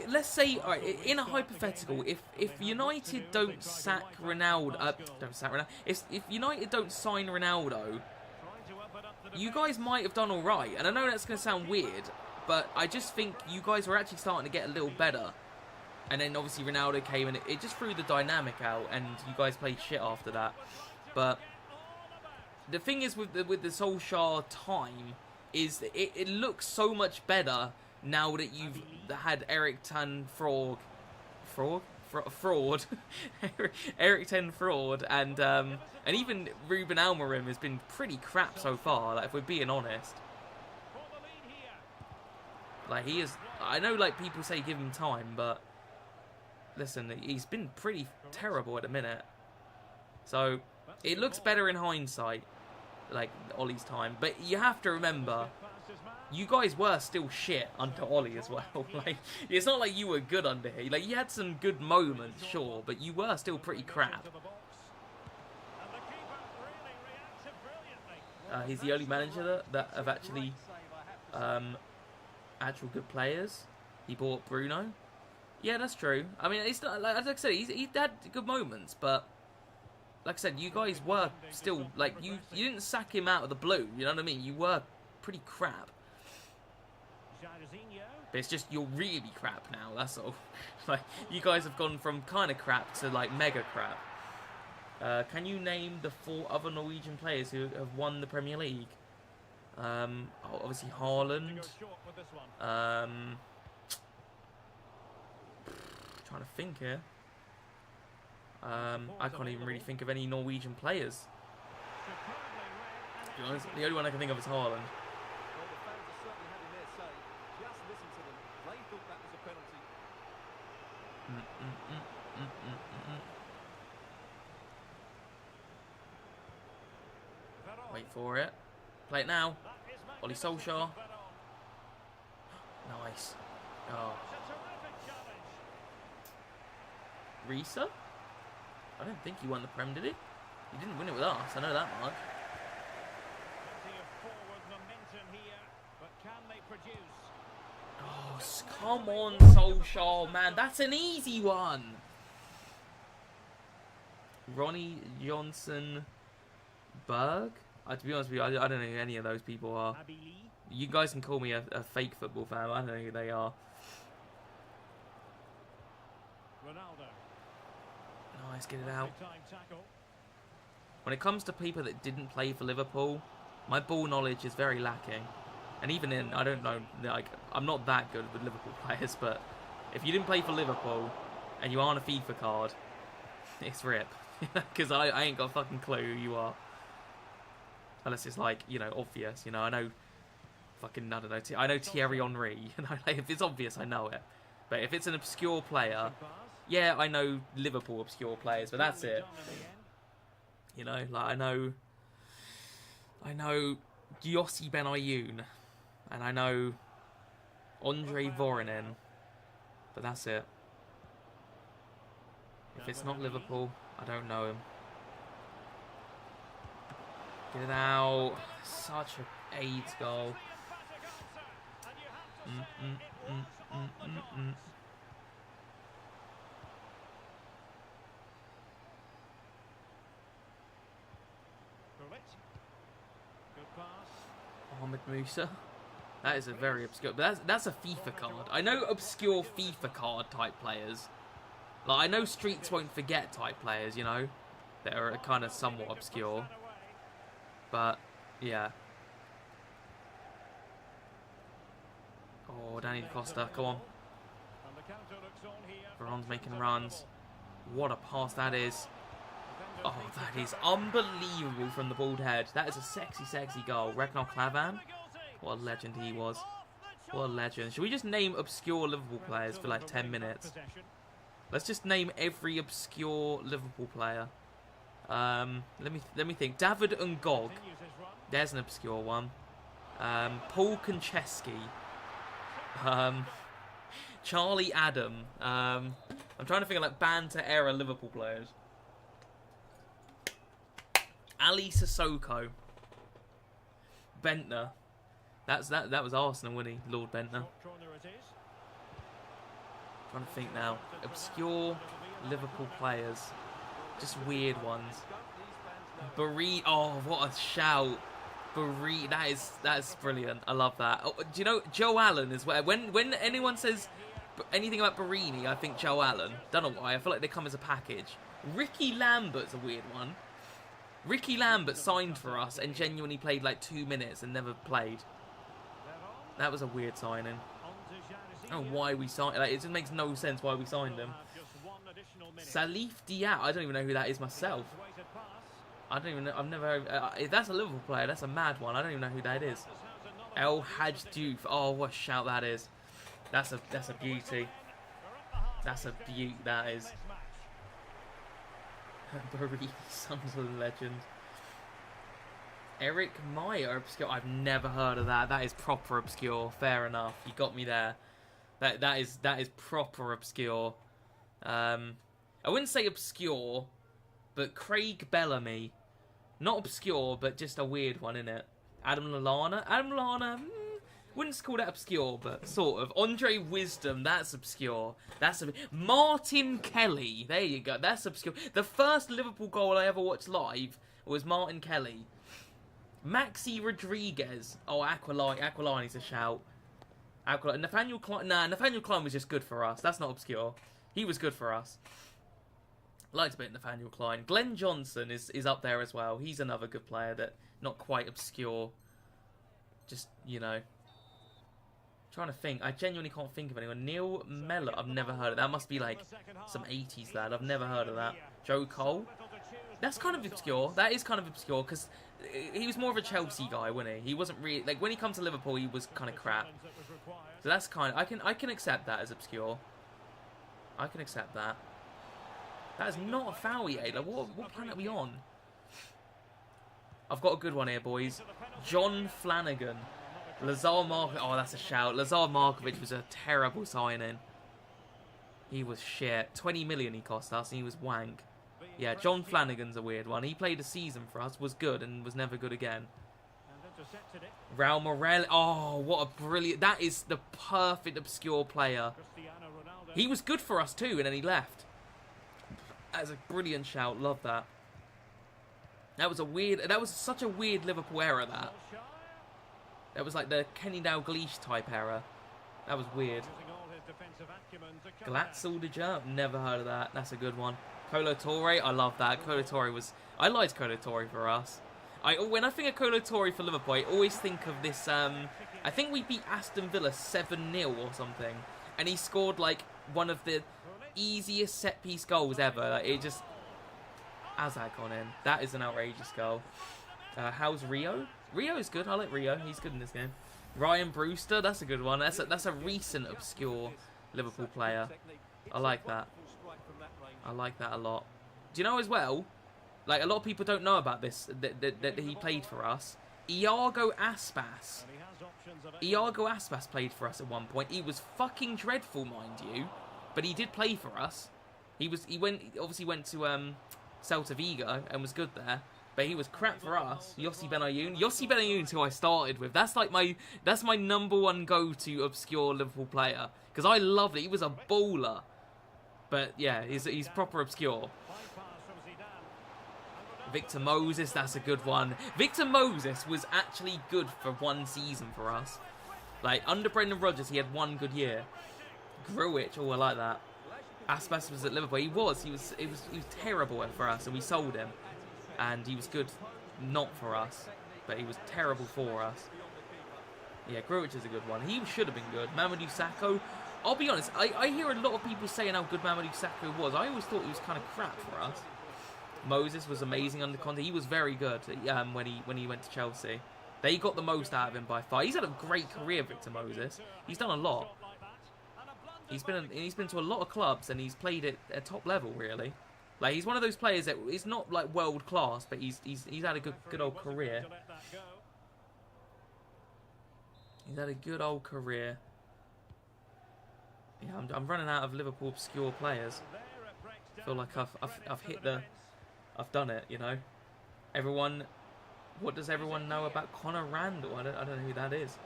let's say, all right, in a hypothetical, if United don't sack Ronaldo, if United don't sign Ronaldo, you guys might have done all right. And I know that's going to sound weird, but I just think you guys were actually starting to get a little better. And then obviously Ronaldo came and it just threw the dynamic out, and you guys played shit after that. But the thing is with the Solskjaer time is that it looks so much better now that you've had Eric Ten Fraud, Eric Ten Fraud, and even Ruben Amorim has been pretty crap so far. Like, if we're being honest, like he is I know, like, people say give him time, but listen, he's been pretty terrible at the minute. So it looks better in hindsight, like Ollie's time. But you have to remember, you guys were still shit under Ollie as well. Like, it's not like you were good under him. Like, you had some good moments, sure, but you were still pretty crap. He's the only manager that have actually actual good players. He bought Bruno. Yeah, that's true. I mean, it's not, like I said, he had good moments, but like I said, you guys were still like you didn't sack him out of the blue. You know what I mean? You were pretty crap. But it's just you're really crap now. That's all. Like, you guys have gone from kind of crap to like mega crap. Can you name the 4 other Norwegian players who have won the Premier League? Obviously Haaland. Trying to think here. I can't even really think of any Norwegian players. To be honest, the only one I can think of is Haaland. Wait for it. Play it now. Ollie Solskjaer. Nice. Oh. Risa? I don't think he won the Prem, did he? He didn't win it with us, I know that much. Oh, come on, Solskjaer, man. That's an easy one. Ronnie Johnson Berg? To be honest with you, I don't know who any of those people are. You guys can call me a fake football fan. I don't know who they are. Nice, get it out. When it comes to people that didn't play for Liverpool, my ball knowledge is very lacking. And even in, I don't know, like, I'm not that good with Liverpool players, but if you didn't play for Liverpool and you aren't a FIFA card, it's rip. Because I ain't got a fucking clue who you are. Unless it's like, you know, obvious. You know, I know fucking, I don't know, I know Thierry Henry. You know, like, if it's obvious, I know it. But if it's an obscure player, yeah, I know Liverpool obscure players, but that's it. You know, like, I know Yossi Benayoun, and I know Andre Voronin, but that's it. If it's not Liverpool, I don't know him. Get it out. Such a AIDS goal. Ahmed Musa. That is a very obscure. But that's a FIFA card. I know obscure FIFA card type players. Like, I know Streets Won't Forget type players, you know, that are kind of somewhat obscure. But yeah. Oh, Danny Costa, come on. Veron's making runs. What a pass that is. Oh, that is unbelievable from the bald head. That is a sexy, sexy goal. Ragnar Klavan. What a legend he was. What a legend. Should we just name obscure Liverpool players for like 10 minutes? Let's just name every obscure Liverpool player. Let me think. David Ngog. There's an obscure one. Paul Konchesky. Charlie Adam. I'm trying to think of like Banter era Liverpool players. Ali Sissoko. Bentner. That was Arsenal, wasn't he? Lord Bentner. Trying to think now. Obscure Liverpool players. Just weird ones. Oh, what a shout. That is brilliant. I love that. Oh, do you know Joe Allen is where when anyone says anything about Barini, I think Joe Allen. Don't know why. I feel like they come as a package. Ricky Lambert's a weird one. Ricky Lambert signed for us and genuinely played like 2 minutes and never played. That was a weird signing. I don't know why we signed. Like, it just makes no sense why we signed him. Salif Diat. I don't even know who that is myself. I don't even know. I've never. If that's a Liverpool player, that's a mad one. I don't even know who that is. El Hadj Diouf. Oh, what a shout that is. That's a beauty. That's a beauty. That is. Barry, Sunderland legend. Eric Meyer, obscure. I've never heard of that. That is proper obscure. Fair enough. You got me there. That is proper obscure. I wouldn't say obscure, but Craig Bellamy. Not obscure, but just a weird one, innit? Adam Lallana, wouldn't call that obscure, but sort of. Andre Wisdom, that's obscure. Martin Kelly, there you go, that's obscure. The first Liverpool goal I ever watched live was Martin Kelly. Maxi Rodriguez, oh, Aquilini's a shout. Nathaniel Klein, Nathaniel Klein was just good for us, that's not obscure. He was good for us. Liked a bit Nathaniel Klein. Glenn Johnson is up there as well. He's another good player that not quite obscure. Just, you know. Trying to think. I genuinely can't think of anyone. Neil Mellor. I've never heard of that. Must be like some 80s lad. I've never heard of that. Joe Cole. That's kind of obscure. That is kind of obscure because he was more of a Chelsea guy, wasn't he? He wasn't really like when he comes to Liverpool. He was kind of crap. So that's kind of I can accept that as obscure. I can accept that. That is not a foul yet. Like, what planet are we on? I've got a good one here, boys. John Flanagan. Lazar Markovic. Oh, that's a shout. Lazar Markovic was a terrible signing. He was shit. 20 million he cost us, and he was wank. Yeah, John Flanagan's a weird one. He played a season for us, was good, and was never good again. Raul Morel. Oh, what a brilliant... That is the perfect obscure player. He was good for us too, and then he left. That is a brilliant shout. Love that. That was such a weird Liverpool era, that. That was like the Kenny Dalglish type era. That was weird. Glatzel de Jump. Never heard of that. That's a good one. Kolo Touré. I love that. Kolo Touré was... I liked Kolo Touré for us. When I think of Kolo Touré for Liverpool, I always think of this... I think we beat Aston Villa 7-0 or something. And he scored like one of the easiest set-piece goals ever. Like, it just... Azag gone in. That is an outrageous goal. How's Rio? Rio is good. I like Rio. He's good in this game. Ryan Brewster. That's a good one. That's a recent obscure Liverpool player. I like that. I like that a lot. Do you know as well? Like, a lot of people don't know about this, that he played for us. Iago Aspas. Iago Aspas played for us at one point. He was fucking dreadful, mind you. But he did play for us. He obviously went to Celta Vigo and was good there. But he was crap for us. Yossi Benayoun. Yossi Benayoun's who I started with. That's like my number one go-to obscure Liverpool player. Because I loved it. He was a baller. But yeah, he's proper obscure. Victor Moses, that's a good one. Victor Moses was actually good for one season for us. Like, under Brendan Rodgers, he had one good year. Gruitch, oh, I like that. Aspas was at Liverpool. He was terrible for us, and we sold him. And he was good not for us, but he was terrible for us. Yeah, Gruitch is a good one. He should have been good. Mamadou Sakho. I'll be honest, I hear a lot of people saying how good Mamadou Sakho was. I always thought he was kind of crap for us. Moses was amazing under Conte. He was very good when he went to Chelsea. They got the most out of him by far. He's had a great career, Victor Moses. He's done a lot. He's been to a lot of clubs and he's played at top level, really. Like, he's one of those players that is not like world class, but he's had a good old career. He's had a good old career. Yeah, I'm running out of Liverpool obscure players. I feel like I've done it, you know. What does everyone know about Conor Randall? I don't know who that is.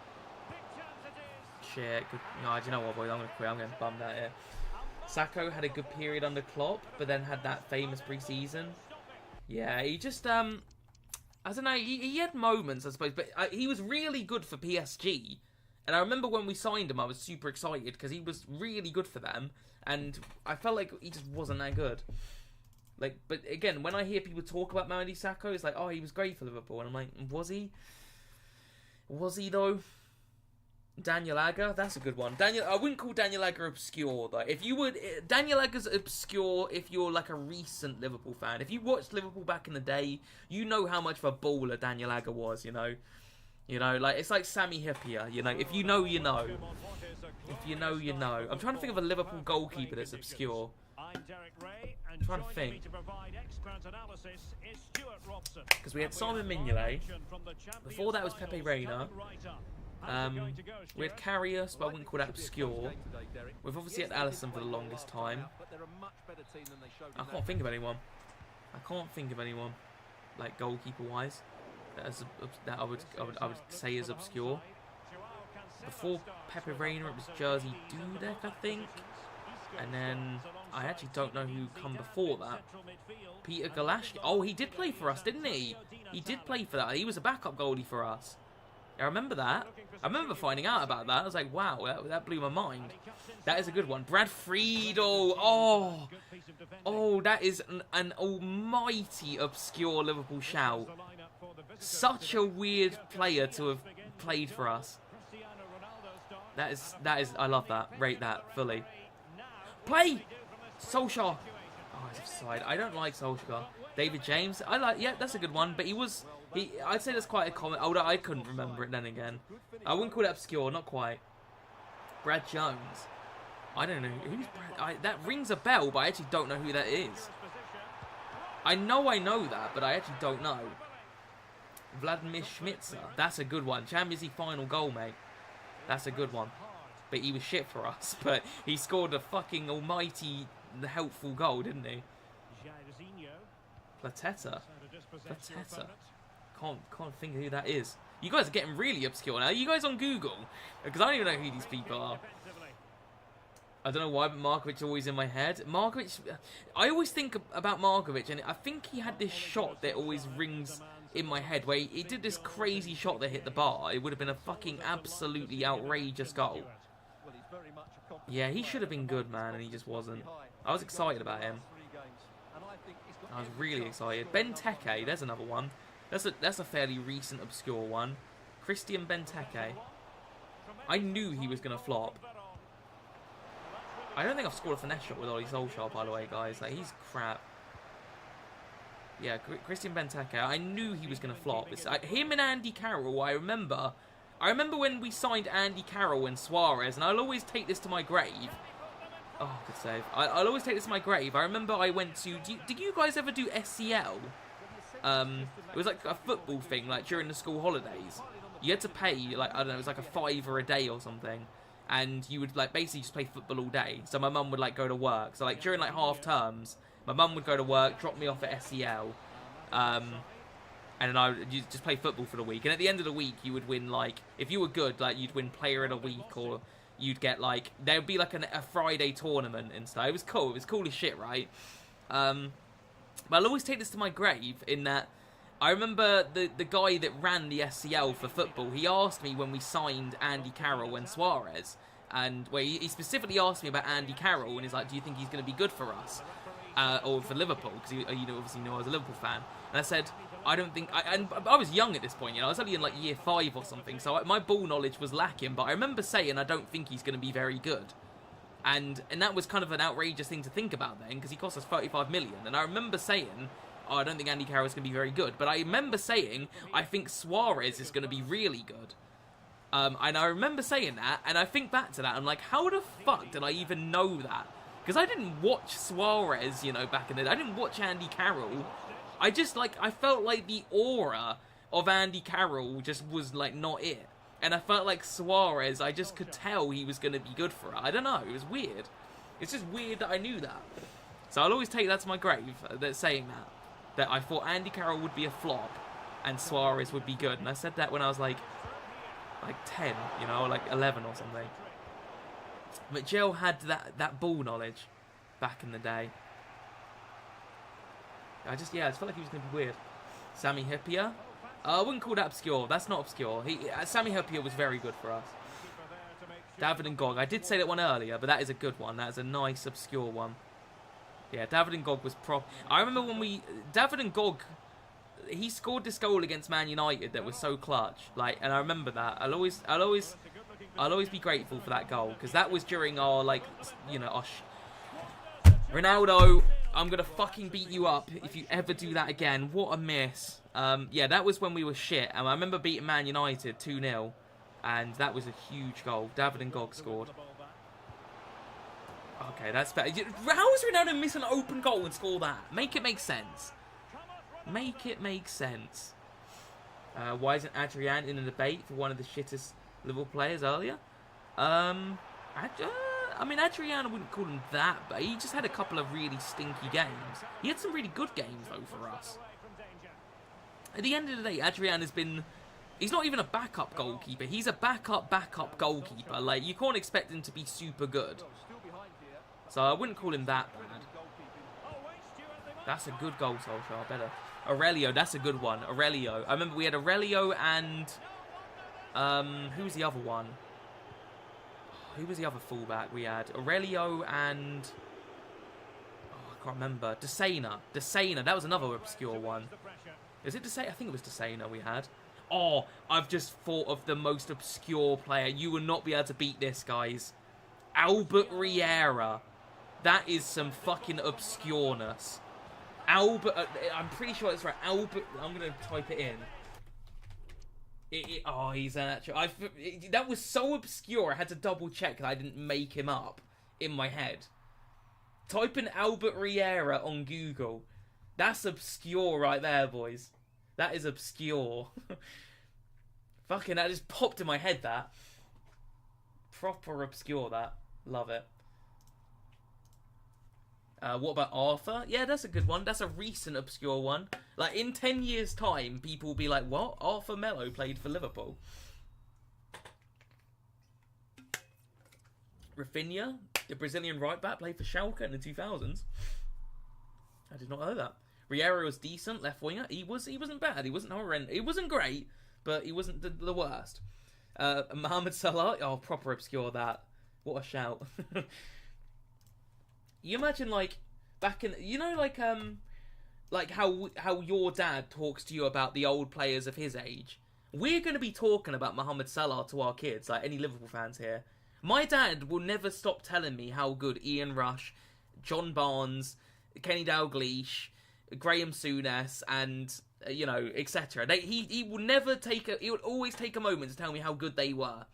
Shit. No, do you know what, boys? I'm gonna quit. I'm getting bummed out here. Sakho had a good period under Klopp, but then had that famous pre-season. Yeah, he just I don't know. He had moments, I suppose, but he was really good for PSG. And I remember when we signed him, I was super excited because he was really good for them, and I felt like he just wasn't that good. Like, but again, when I hear people talk about Mamadou Sakho, it's like, oh, he was great for Liverpool, and I'm like, was he? Was he though? Daniel Agger, that's a good one. I wouldn't call Daniel Agger obscure though. If you would, Daniel Agger's obscure if you're like a recent Liverpool fan. If you watched Liverpool back in the day, you know how much of a baller Daniel Agger was. You know, You know, like it's like Sami Hyypiä. You know, if you know, you know. If you know, you know. I'm trying to think of a Liverpool goalkeeper that's obscure. I'm trying to think. Because we had Simon Mignolet. Before that was Pepe Reina. We had Karius, but I wouldn't call that obscure. We've obviously had Alisson for the longest time. I can't think of anyone. Like goalkeeper-wise, that I would say is obscure. Before Pepe Reina, it was Jerzy Dudek, I think. And then I actually don't know who come before that. Peter Galashki. Oh, he did play for us, didn't he? He did play for that. He was a backup goalie for us. I remember that. I remember finding out about that. I was like, wow, that blew my mind. That is a good one. Brad Friedel. Oh, that is an almighty obscure Liverpool shout. Such a weird player to have played for us. That is. I love that. Rate that fully. Play! Solskjaer. Oh, he's offside. I don't like Solskjaer. David James. I like. Yeah, that's a good one. But I'd say that's quite a common. Although I couldn't remember it then again. I wouldn't call it obscure. Not quite. Brad Jones. I don't know who's Brad. That rings a bell, but I actually don't know who that is. I know that, but I actually don't know. Vladimir Schmitzer. That's a good one. Champions League final goal, mate. That's a good one. But he was shit for us. But he scored a fucking almighty helpful goal, didn't he? Platetta. Can't think of who that is. You guys are getting really obscure now. Are you guys on Google? Because I don't even know who these people are. I don't know why, but Markovic is always in my head. Markovic, I always think about Markovic, and I think he had this shot that always rings in my head, where he did this crazy shot that hit the bar. It would have been a fucking absolutely outrageous goal. Yeah, he should have been good, man, and he just wasn't. I was excited about him. I was really excited. Benteke, there's another one. That's a fairly recent, obscure one. Christian Benteke. I knew he was going to flop. I don't think I've scored a finesse shot with Ollie Solskjaer, by the way, guys. Like, he's crap. Yeah, Christian Benteke. I knew he was going to flop. Him and Andy Carroll, I remember when we signed Andy Carroll and Suarez, and I'll always take this to my grave. Oh, good save. I'll always take this to my grave. I remember I went to... Did you guys ever do SCL? It was like a football thing, like during the school holidays. You had to pay, like, I don't know, it was like $5 a day or something. And you would, like, basically just play football all day. So my mum would, like, go to work. So, like, during, like, half terms, my mum would go to work, drop me off at SCL. And then I would just play football for the week. And at the end of the week, you would win, like, if you were good, like, you'd win player of the week, or you'd get, like, there would be, like, a Friday tournament and stuff. It was cool. It was cool as shit, right? But I'll always take this to my grave in that I remember the guy that ran the SCL for football, he asked me when we signed Andy Carroll and Suarez, and he specifically asked me about Andy Carroll, and he's like, do you think he's going to be good for us? Or for Liverpool, because he obviously knew I was a Liverpool fan. And I said, I don't think... And I was young at this point, you know, I was only in like year 5 or something, so my ball knowledge was lacking, but I remember saying I don't think he's going to be very good. And that was kind of an outrageous thing to think about then, because he cost us 35 million. And I remember saying, oh, I don't think Andy Carroll's going to be very good. But I remember saying, I think Suarez is going to be really good. And I remember saying that, and I think back to that, I'm like, how the fuck did I even know that? Because I didn't watch Suarez, you know, back in the day. I didn't watch Andy Carroll. I just, like, I felt like the aura of Andy Carroll just was, like, not it. And I felt like Suarez, I just could tell he was going to be good for it. I don't know, it was weird. It's just weird that I knew that. So I'll always take that to my grave, saying that I thought Andy Carroll would be a flop and Suarez would be good. And I said that when I was like 10, you know, like 11 or something. But Jill had that ball knowledge back in the day. I just felt like he was going to be weird. Sami Hyypiä. I wouldn't call that obscure. That's not obscure. Sami Hyypiä was very good for us. David and Gog. I did say that one earlier, but that is a good one. That is a nice, obscure one. Yeah, David and Gog was I remember when David and Gog, he scored this goal against Man United that was so clutch. Like, and I remember that. I'll always be grateful for that goal, because that was during our, like, you know, Ronaldo. I'm going to fucking beat you up if you ever do that again. What a miss. Yeah, that was when we were shit. I remember beating Man United 2-0. And that was a huge goal. David and Gog scored. Okay, that's better. How is Ronaldo miss an open goal and score that? Make it make sense. Make it make sense. Why isn't Adrian in a debate for one of the shittest Liverpool players earlier? I mean, Adrian, I wouldn't call him that, but he just had a couple of really stinky games. He had some really good games, though, for us. At the end of the day, Adrian has been... He's not even a backup goalkeeper. He's a backup goalkeeper. Like, you can't expect him to be super good. So I wouldn't call him that bad. That's a good goal, Solskjaer. Better. Aurelio, that's a good one. Aurelio. I remember we had Aurelio and... who was the other one? Who was the other fullback we had? Aurelio and... Oh, I can't remember. Desena. That was another obscure one. Is it Desena? I think it was Desena we had. Oh, I've just thought of the most obscure player. You will not be able to beat this, guys. Albert Riera. That is some fucking obscureness. Albert... I'm pretty sure it's right. Albert... I'm going to type it in. Oh, he's an actual... that was so obscure, I had to double check that I didn't make him up in my head. Type in Albert Riera on Google. That's obscure right there, boys. That is obscure. Fucking, that just popped in my head, that. Proper obscure, that. Love it. What about Arthur? Yeah, that's a good one. That's a recent obscure one. Like, in 10 years' time, people will be like, what? Arthur Melo played for Liverpool. Rafinha, the Brazilian right-back, played for Schalke in the 2000s. I did not know that. Riera was decent, left winger. He wasn't bad. He wasn't horrendous. He wasn't great, but he wasn't the worst. Mohamed Salah, oh, proper obscure that. What a shout. You imagine, like, back in, you know, like how your dad talks to you about the old players of his age. We're going to be talking about Mohamed Salah to our kids, like any Liverpool fans here. My dad will never stop telling me how good Ian Rush, John Barnes, Kenny Dalglish, Graham Souness, and you know, etc. He will never take he will always take a moment to tell me how good they were.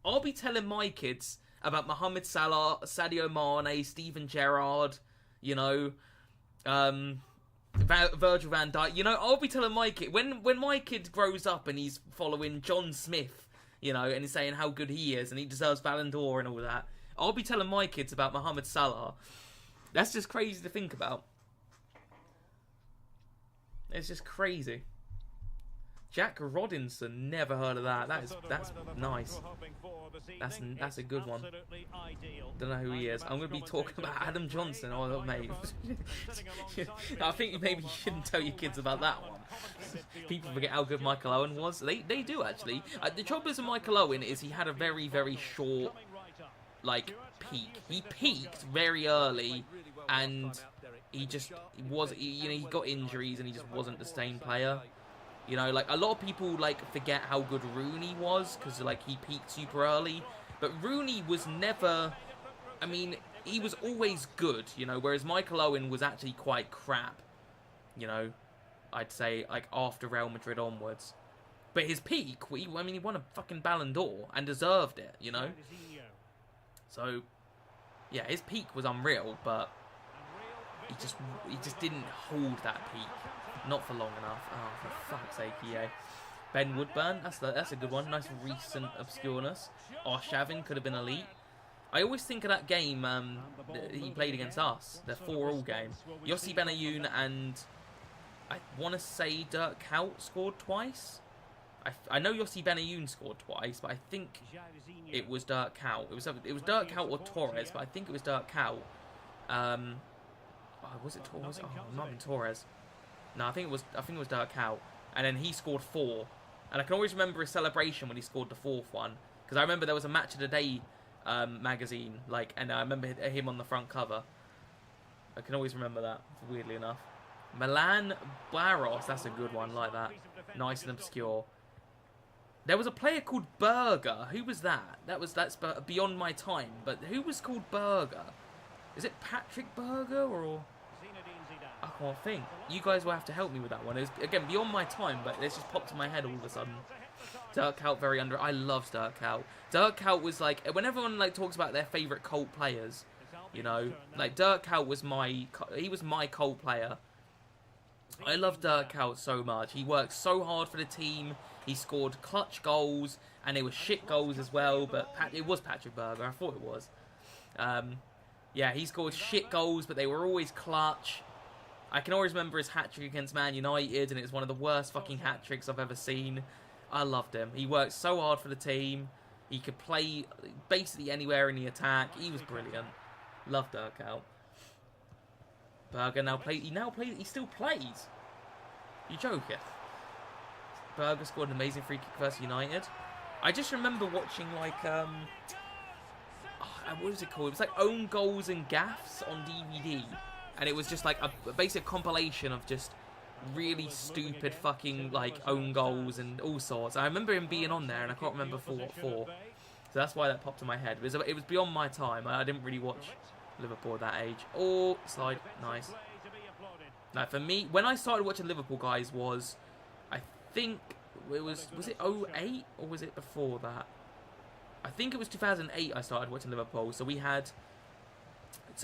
I'll be telling my kids about Mohamed Salah, Sadio Mane, Steven Gerrard, you know, Virgil van Dijk. You know, I'll be telling my kid when my kid grows up and he's following John Smith, you know, and he's saying how good he is and he deserves Ballon d'Or and all that. I'll be telling my kids about Mohamed Salah. That's just crazy to think about. It's just crazy. Jack Rodinson, never heard of that. That's nice. That's a good one. Don't know who he is. I'm gonna be talking about Adam Johnson. Oh mate, I think maybe you shouldn't tell your kids about that one. People forget how good Michael Owen was. They do actually. The trouble with Michael Owen is he had a very short like peak. He peaked very early, and he got injuries and he just wasn't the same player. You know, like, a lot of people, like, forget how good Rooney was, because, like, he peaked super early. But Rooney was never... I mean, he was always good, you know, whereas Michael Owen was actually quite crap. You know, I'd say, like, after Real Madrid onwards. But his peak, he won a fucking Ballon d'Or, and deserved it, you know? So, yeah, his peak was unreal, but he just didn't hold that peak. Not for long enough. Oh, for fuck's sake, EA. Ben Woodburn, that's a good one. Nice recent obscureness. Arshavin could have been elite. I always think of that game that he played against us, the 4-4 game. Yossi Benayoun and I want to say Dirk Kuyt scored twice. I know Yossi Benayoun scored twice, but I think it was Dirk Kuyt. It was Dirk Kuyt or Torres, but I think it was Dirk Kuyt. Was it Torres? Oh, it might have been Torres. No, I think it was Dirk Kuyt, and then he scored 4. And I can always remember his celebration when he scored the 4th one, because I remember there was a Match of the Day magazine, like, and I remember him on the front cover. I can always remember that, weirdly enough. Milan Barros, that's a good one, like that, nice and obscure. There was a player called Berger. Who was that? That's beyond my time. But who was called Berger? Is it Patrick Berger or? can't think. You guys will have to help me with that one. It was, again, beyond my time, but it's just popped in my head all of a sudden. Dirk Kuyt, very under. I love Dirk Kuyt. Dirk Kuyt was like, when everyone like talks about their favourite cult players, you know, like Dirk Kuyt was he was my cult player. I love Dirk Kuyt so much. He worked so hard for the team. He scored clutch goals, and they were shit goals as well, but it was Patrick Berger. I thought it was. Yeah, he scored shit goals, but they were always clutch. I can always remember his hat-trick against Man United, and it was one of the worst fucking hat-tricks I've ever seen. I loved him. He worked so hard for the team. He could play basically anywhere in the attack. He was brilliant. Loved Dirk Kuyt. Berger he still plays. You joking? Berger scored an amazing free kick versus United. I just remember watching like what was it called? It was like Own Goals and Gaffes on DVD, and it was just like a basic compilation of just really stupid fucking like own goals and all sorts. I remember him being on there, and I can't remember for what for. So that's why that popped in my head. It was beyond my time. I didn't really watch Liverpool at that age. Oh, slide, nice. Now for me, when I started watching Liverpool, guys, was I think it was it 08 or was it before that? I think it was 2008 I started watching Liverpool. So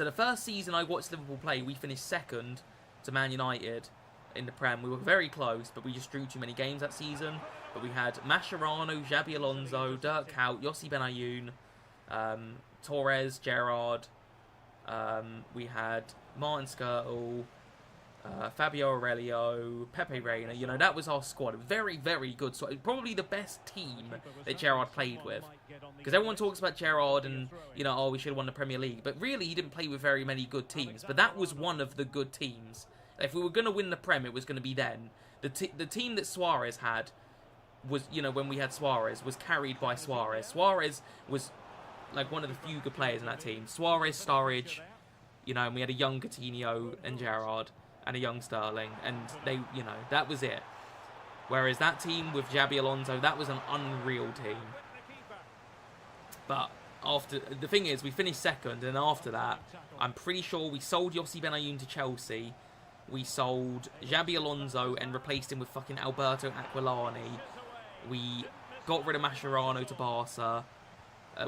the first season I watched Liverpool play, we finished second to Man United in the Prem. We were very close, but we just drew too many games that season. But we had Mascherano, Xabi Alonso, Dirk Kuyt, Yossi Benayoun, Torres, Gerrard. We had Martin Skrtel, Fabio Aurelio, Pepe Reina. You know, that was our squad. Very, very good. So probably the best team that Gerrard played with. Because everyone talks about Gerrard and, you know, oh, we should have won the Premier League. But really, he didn't play with very many good teams. But that was one of the good teams. If we were going to win the Prem, it was going to be then. The team that Suarez had was, you know, when we had Suarez, was carried by Suarez. Suarez was like one of the few good players in that team. Suarez, Sturridge, you know, and we had a young Coutinho and Gerrard and a young Sterling, and they, you know, that was it. Whereas that team with Xabi Alonso, that was an unreal team. But the thing is, we finished second, and after that, I'm pretty sure we sold Yossi Benayoun to Chelsea. We sold Xabi Alonso and replaced him with fucking Alberto Aquilani. We got rid of Mascherano to Barca.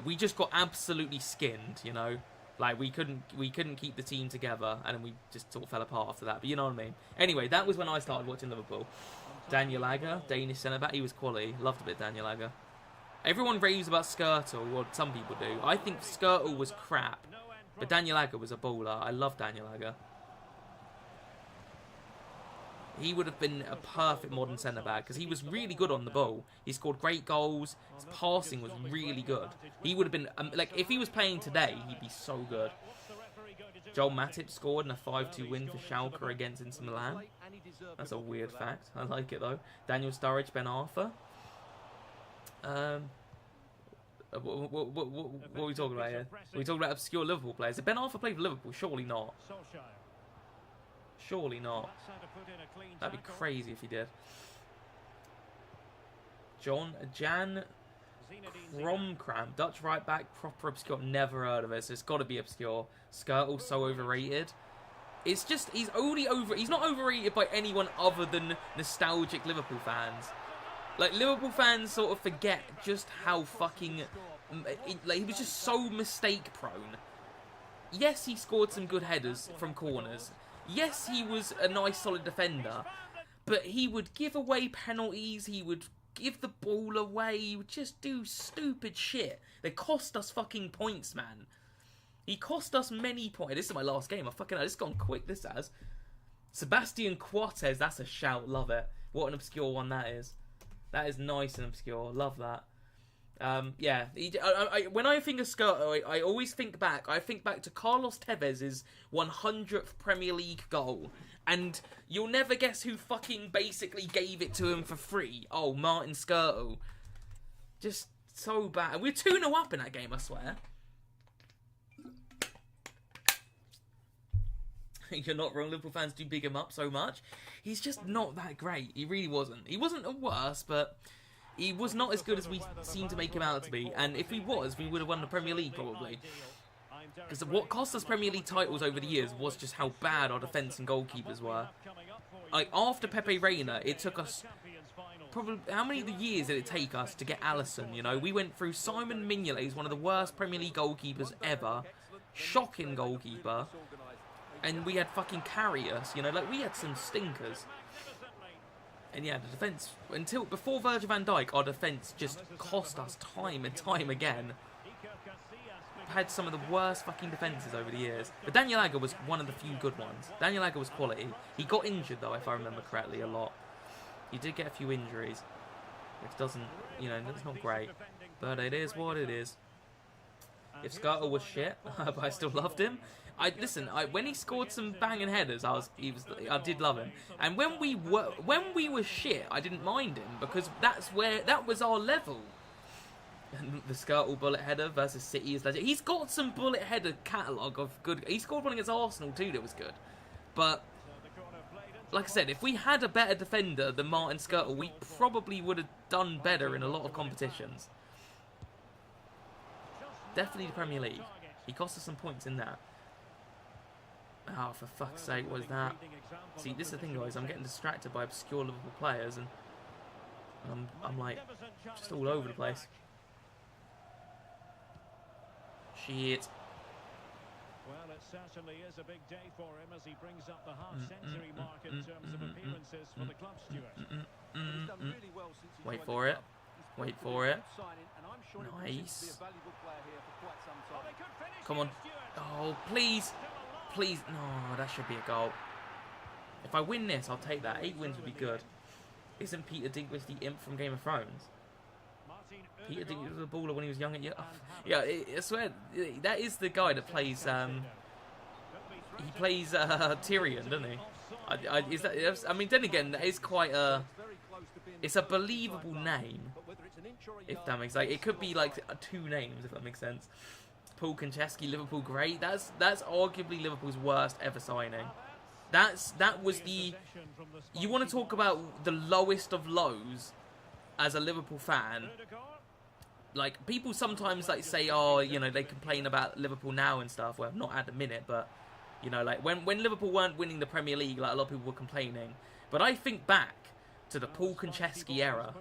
We just got absolutely skinned, you know. Like, we couldn't keep the team together, and then we just sort of fell apart after that. But you know what I mean. Anyway, that was when I started watching Liverpool. Daniel Agger, Danish centre-back, he was quality. Loved a bit Daniel Agger. Everyone raves about Skrtel, or some people do. I think Skrtel was crap, but Daniel Agger was a baller. I love Daniel Agger. He would have been a perfect modern centre-back because he was really good on the ball. He scored great goals. His passing was really good. He would have been, like, if he was playing today, he'd be so good. Joel Matip scored in a 5-2 win for Schalke against Inter Milan. That's a weird fact. I like it, though. Daniel Sturridge, Ben Arfa. What are we talking about here? Are we talking about obscure Liverpool players? Did Ben Arfa play for Liverpool? Surely not. Surely not. That'd be crazy if he did. Jan Kromkram, Dutch right back, proper obscure. Never heard of it, so it's got to be obscure. Skrtel, so overrated. It's just, he's not overrated by anyone other than nostalgic Liverpool fans. Like, Liverpool fans sort of forget just how fucking, like, he was just so mistake prone. Yes, he scored some good headers from corners. Yes, he was a nice, solid defender, but he would give away penalties, he would give the ball away, he would just do stupid shit. They cost us fucking points, man. He cost us many points. This is my last game. This has gone quick, this has. Sebastian Coates, that's a shout, love it. What an obscure one that is. That is nice and obscure, love that. Yeah, when I think of Skrtel, I always think back. I think back to Carlos Tevez' 100th Premier League goal. And you'll never guess who fucking basically gave it to him for free. Oh, Martin Skrtel. Just so bad. We're 2-0 up in that game, I swear. You're not wrong, Liverpool fans do big him up so much. He's just not that great. He really wasn't. He wasn't a worse, but he was not as good as we seem to make him out to be. And if he was, we would have won the Premier League, probably. Because what cost us Premier League titles over the years was just how bad our defence and goalkeepers were. Like, after Pepe Reina, it took us probably... How many of the years did it take us to get Alisson, you know? We went through Simon Mignolet, who's one of the worst Premier League goalkeepers ever. Shocking goalkeeper. And we had fucking Karius, you know? Like, we had some stinkers. And yeah, the defence... Before Virgil van Dijk, our defence just cost us time and time again. Had some of the worst fucking defences over the years. But Daniel Agger was one of the few good ones. Daniel Agger was quality. He got injured, though, if I remember correctly, a lot. He did get a few injuries, which doesn't, you know, that's not great. But it is what it is. If Skirtle was shit, but I still loved him. When he scored some banging headers, I did love him. And when we were shit, I didn't mind him because that was our level. And the Skirtle bullet header versus City is legit. He's got some bullet header catalogue of good. He scored one against Arsenal too that was good. But like I said, if we had a better defender than Martin Skirtle, we probably would have done better in a lot of competitions. Definitely the Premier League. He cost us some points in that. Oh, for fuck's sake, what is that? See, this is the thing, guys. I'm getting distracted by obscure Liverpool players, and I'm like, just all over the place. Shit. Well, it certainly is a big day for him as he brings up the half-century mark in terms of appearances for the club, Stuart. Wait for it. Wait for it. Nice. Come on. Oh, please. Please. No, that should be a goal. If I win this, I'll take that. 8 wins would be good. Isn't Peter Dinklage the imp from Game of Thrones? Peter Dinklage was a baller when he was young. Yeah, I swear, that is the guy that plays... he plays Tyrion, doesn't he? I mean, then again, that is quite a... It's a believable name, if that makes sense. Like, it could be like 2 names, if that makes sense. Paul Konchesky, Liverpool, great. That's arguably Liverpool's worst ever signing. That was the... You want to talk about the lowest of lows as a Liverpool fan? Like, people sometimes like say, oh, you know, they complain about Liverpool now and stuff. Well, not at the minute, but you know, like when Liverpool weren't winning the Premier League, like a lot of people were complaining. But I think back to the Paul Konchesky era,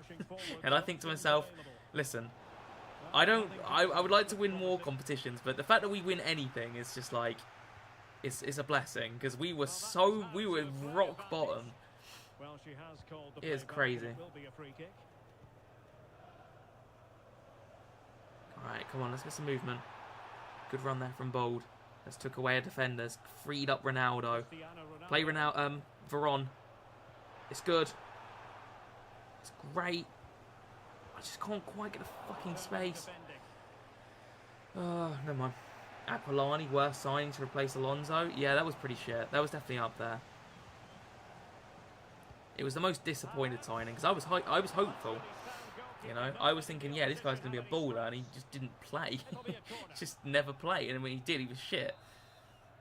and I think to myself, listen, I would like to win more competitions, but the fact that we win anything is just like, it's a blessing because we were rock bottom. It is crazy. Alright, come on, let's get some movement. Good run there from Bold. Let's took away our defenders. Freed up Ronaldo. Play Ronaldo, VERON. It's good. It's great. I just can't quite get a fucking space. Oh, never mind. Aquilani, worst signing to replace Alonso. Yeah, that was pretty shit. That was definitely up there. It was the most disappointed signing because I was hopeful. You know, I was thinking, yeah, this guy's going to be a baller, and he just didn't play. Just never played, and when he did, he was shit.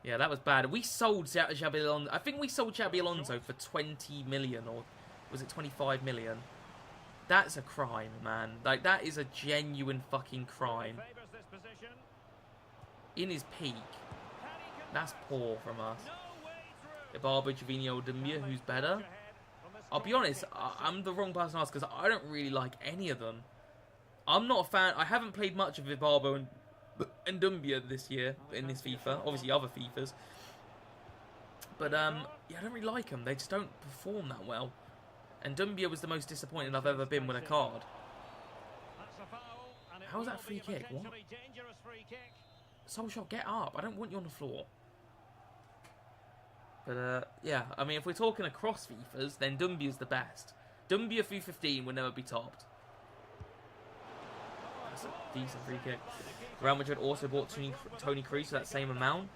Yeah, that was bad. We sold Xabi Alonso. I think we sold Xabi Alonso for 20 million, or was it 25 million? That's a crime, man. Like, that is a genuine fucking crime. In his peak. That's poor from us. Ibarba, Jovino, Demir, who's better? I'll be honest, I'm the wrong person to ask because I don't really like any of them. I'm not a fan. I haven't played much of Ibarba and Dumbia this year in this FIFA. Obviously, other FIFAs. But, yeah, I don't really like them. They just don't perform that well. And Dumbia was the most disappointed I've ever been with a card. How was that a free kick? What? Solskjaer, get up. I don't want you on the floor. But, yeah, I mean, if we're talking across FIFAs, then Dumbia's the best. Dumbia through 15 will never be topped. That's a decent free kick. Real Madrid also bought Toni Kroos for that same amount.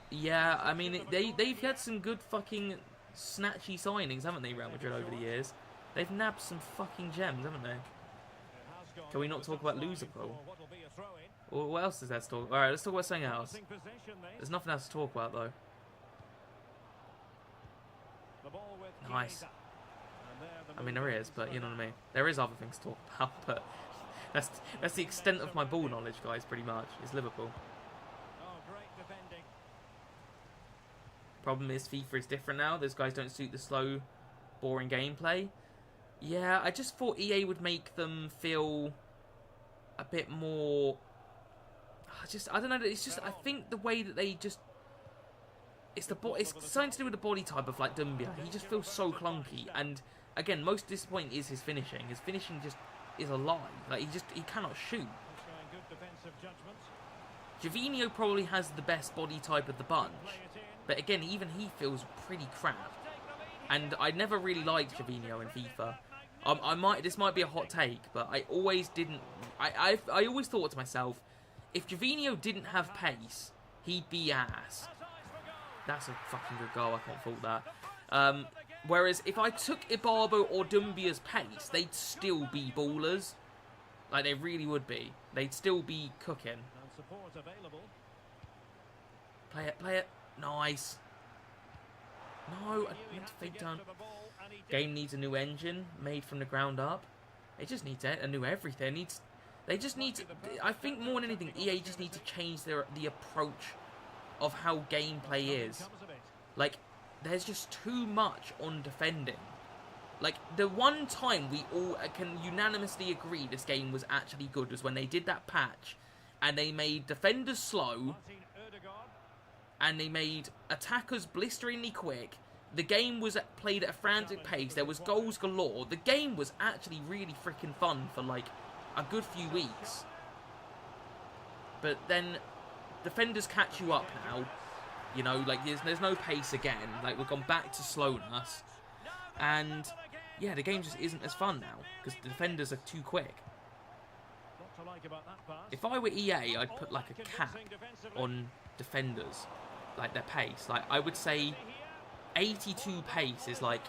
Yeah, I mean, they've had some good fucking snatchy signings, haven't they, Real Madrid, over the years? They've nabbed some fucking gems, haven't they? Can we not talk about Liverpool? Or what else is there to talk about? Alright, let's talk about something else. There's nothing else to talk about, though. Nice. I mean, there is, but you know what I mean. There is other things to talk about, but that's the extent of my ball knowledge, guys. Pretty much is Liverpool. Problem is, FIFA is different now. Those guys don't suit the slow, boring gameplay. Yeah, I just thought EA would make them feel a bit more... I don't know. It's just, I think the way that they just... It's something to do with the body type of, like, Dumbia. He just feels so clunky. And, again, most disappointing is his finishing. His finishing just is a lie. Like, he cannot shoot. Javinho probably has the best body type of the bunch. But, again, even he feels pretty crap. And I never really liked Javinho in FIFA. This might be a hot take, but I always didn't... I always thought to myself, if Javinho didn't have pace, he'd be ass. That's a fucking good goal. I can't fault that. Whereas if I took Ibarbo or Dumbia's pace, they'd still be ballers. Like, they really would be. They'd still be cooking. Play it. Nice. No, I meant to fake turn. Game needs a new engine made from the ground up. It just needs a new everything. They just need to, I think more than anything, EA just need to change the approach of how gameplay is. Like, there's just too much on defending. Like, the one time we all can unanimously agree this game was actually good was when they did that patch and they made defenders slow and they made attackers blisteringly quick. The game was played at a frantic pace. There was goals galore. The game was actually really freaking fun for, like, a good few weeks. But then defenders catch you up now. You know, like, there's no pace again. Like, we've gone back to slowness. And, yeah, the game just isn't as fun now. Because the defenders are too quick. If I were EA, I'd put, like, a cap on defenders. Like, their pace. Like, I would say 82 pace is, like,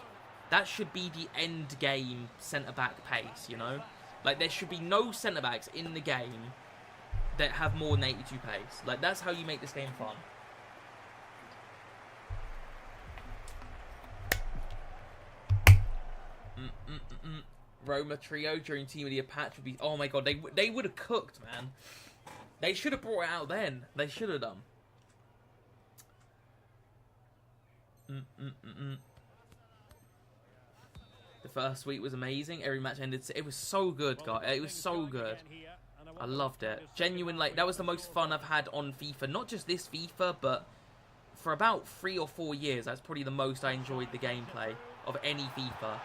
that should be the end game centre-back pace, you know? Like, there should be no centre-backs in the game that have more than 82 pace. Like, that's how you make this game fun. Roma trio during Team of the year patch would be... Oh my god, they would have cooked, man. They should have brought it out then. They should have done. The first week was amazing. Every match ended... It was so good, guys. It was so good. I loved it. Genuine, like, that was the most fun I've had on FIFA. Not just this FIFA, but for about 3 or 4 years, that's probably the most I enjoyed the gameplay of any FIFA.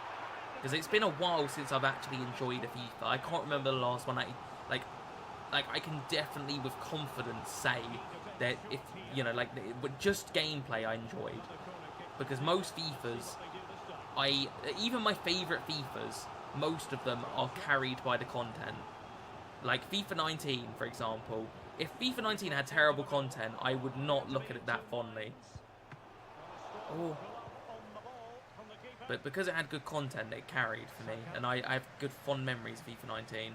Because it's been a while since I've actually enjoyed a FIFA. I can't remember the last one. Like I can definitely with confidence say that if, you know, like, but just gameplay I enjoyed. Because most FIFAs, even my favourite FIFAs, most of them are carried by the content. Like FIFA 19, for example. If FIFA 19 had terrible content, I would not look at it that fondly. Oh. But because it had good content, it carried for me. And I have good fond memories of FIFA 19.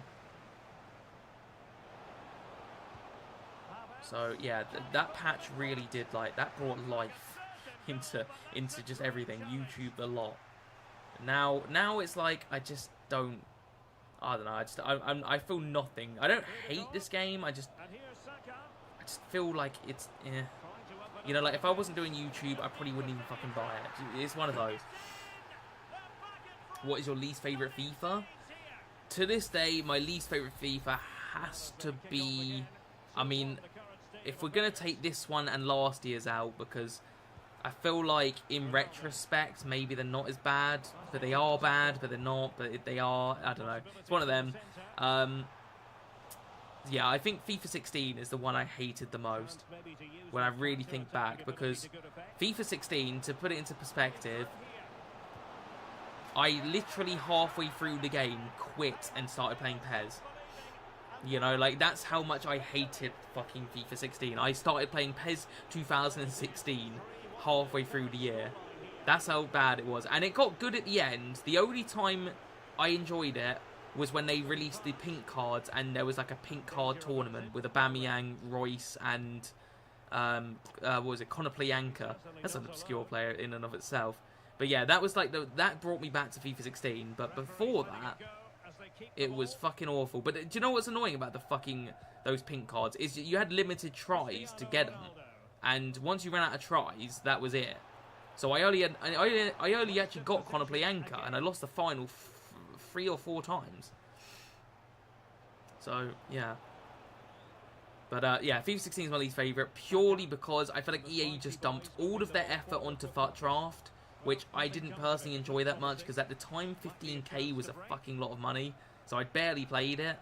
So, yeah, that patch really did, like, that brought life into just everything. YouTube a lot. Now it's like, I just don't... I don't know, I feel nothing. I don't hate this game, I just feel like it's... Eh. You know, like, if I wasn't doing YouTube, I probably wouldn't even fucking buy it. It's one of those. What is your least favourite FIFA? To this day, my least favourite FIFA has to be... I mean, if we're going to take this one and last year's out, because I feel like, in retrospect, maybe they're not as bad, but they are bad, but they're not, but they are, I don't know. It's one of them. Yeah, I think FIFA 16 is the one I hated the most, when I really think back, because FIFA 16, to put it into perspective, I literally halfway through the game quit and started playing PES. You know, like, that's how much I hated fucking FIFA 16. I started playing PES 2016 halfway through the year. That's how bad it was. And it got good at the end. The only time I enjoyed it was when they released the pink cards and there was like a pink card tournament with Aubameyang, Royce and what was it, Konoplyanka. That's an obscure player in and of itself. But yeah, that was like that brought me back to FIFA 16. But before that, it was fucking awful. But do you know what's annoying about those pink cards? Is you had limited tries to get them. and once you ran out of tries, that was it. So I only actually got Konoplyanka, and I lost the final 3 or 4 times. So yeah. But yeah, FIFA 16 is my least favourite, purely because I feel like EA just dumped all of their effort onto FUT Draft, which I didn't personally enjoy that much, because at the time 15k was a fucking lot of money, so I barely played it.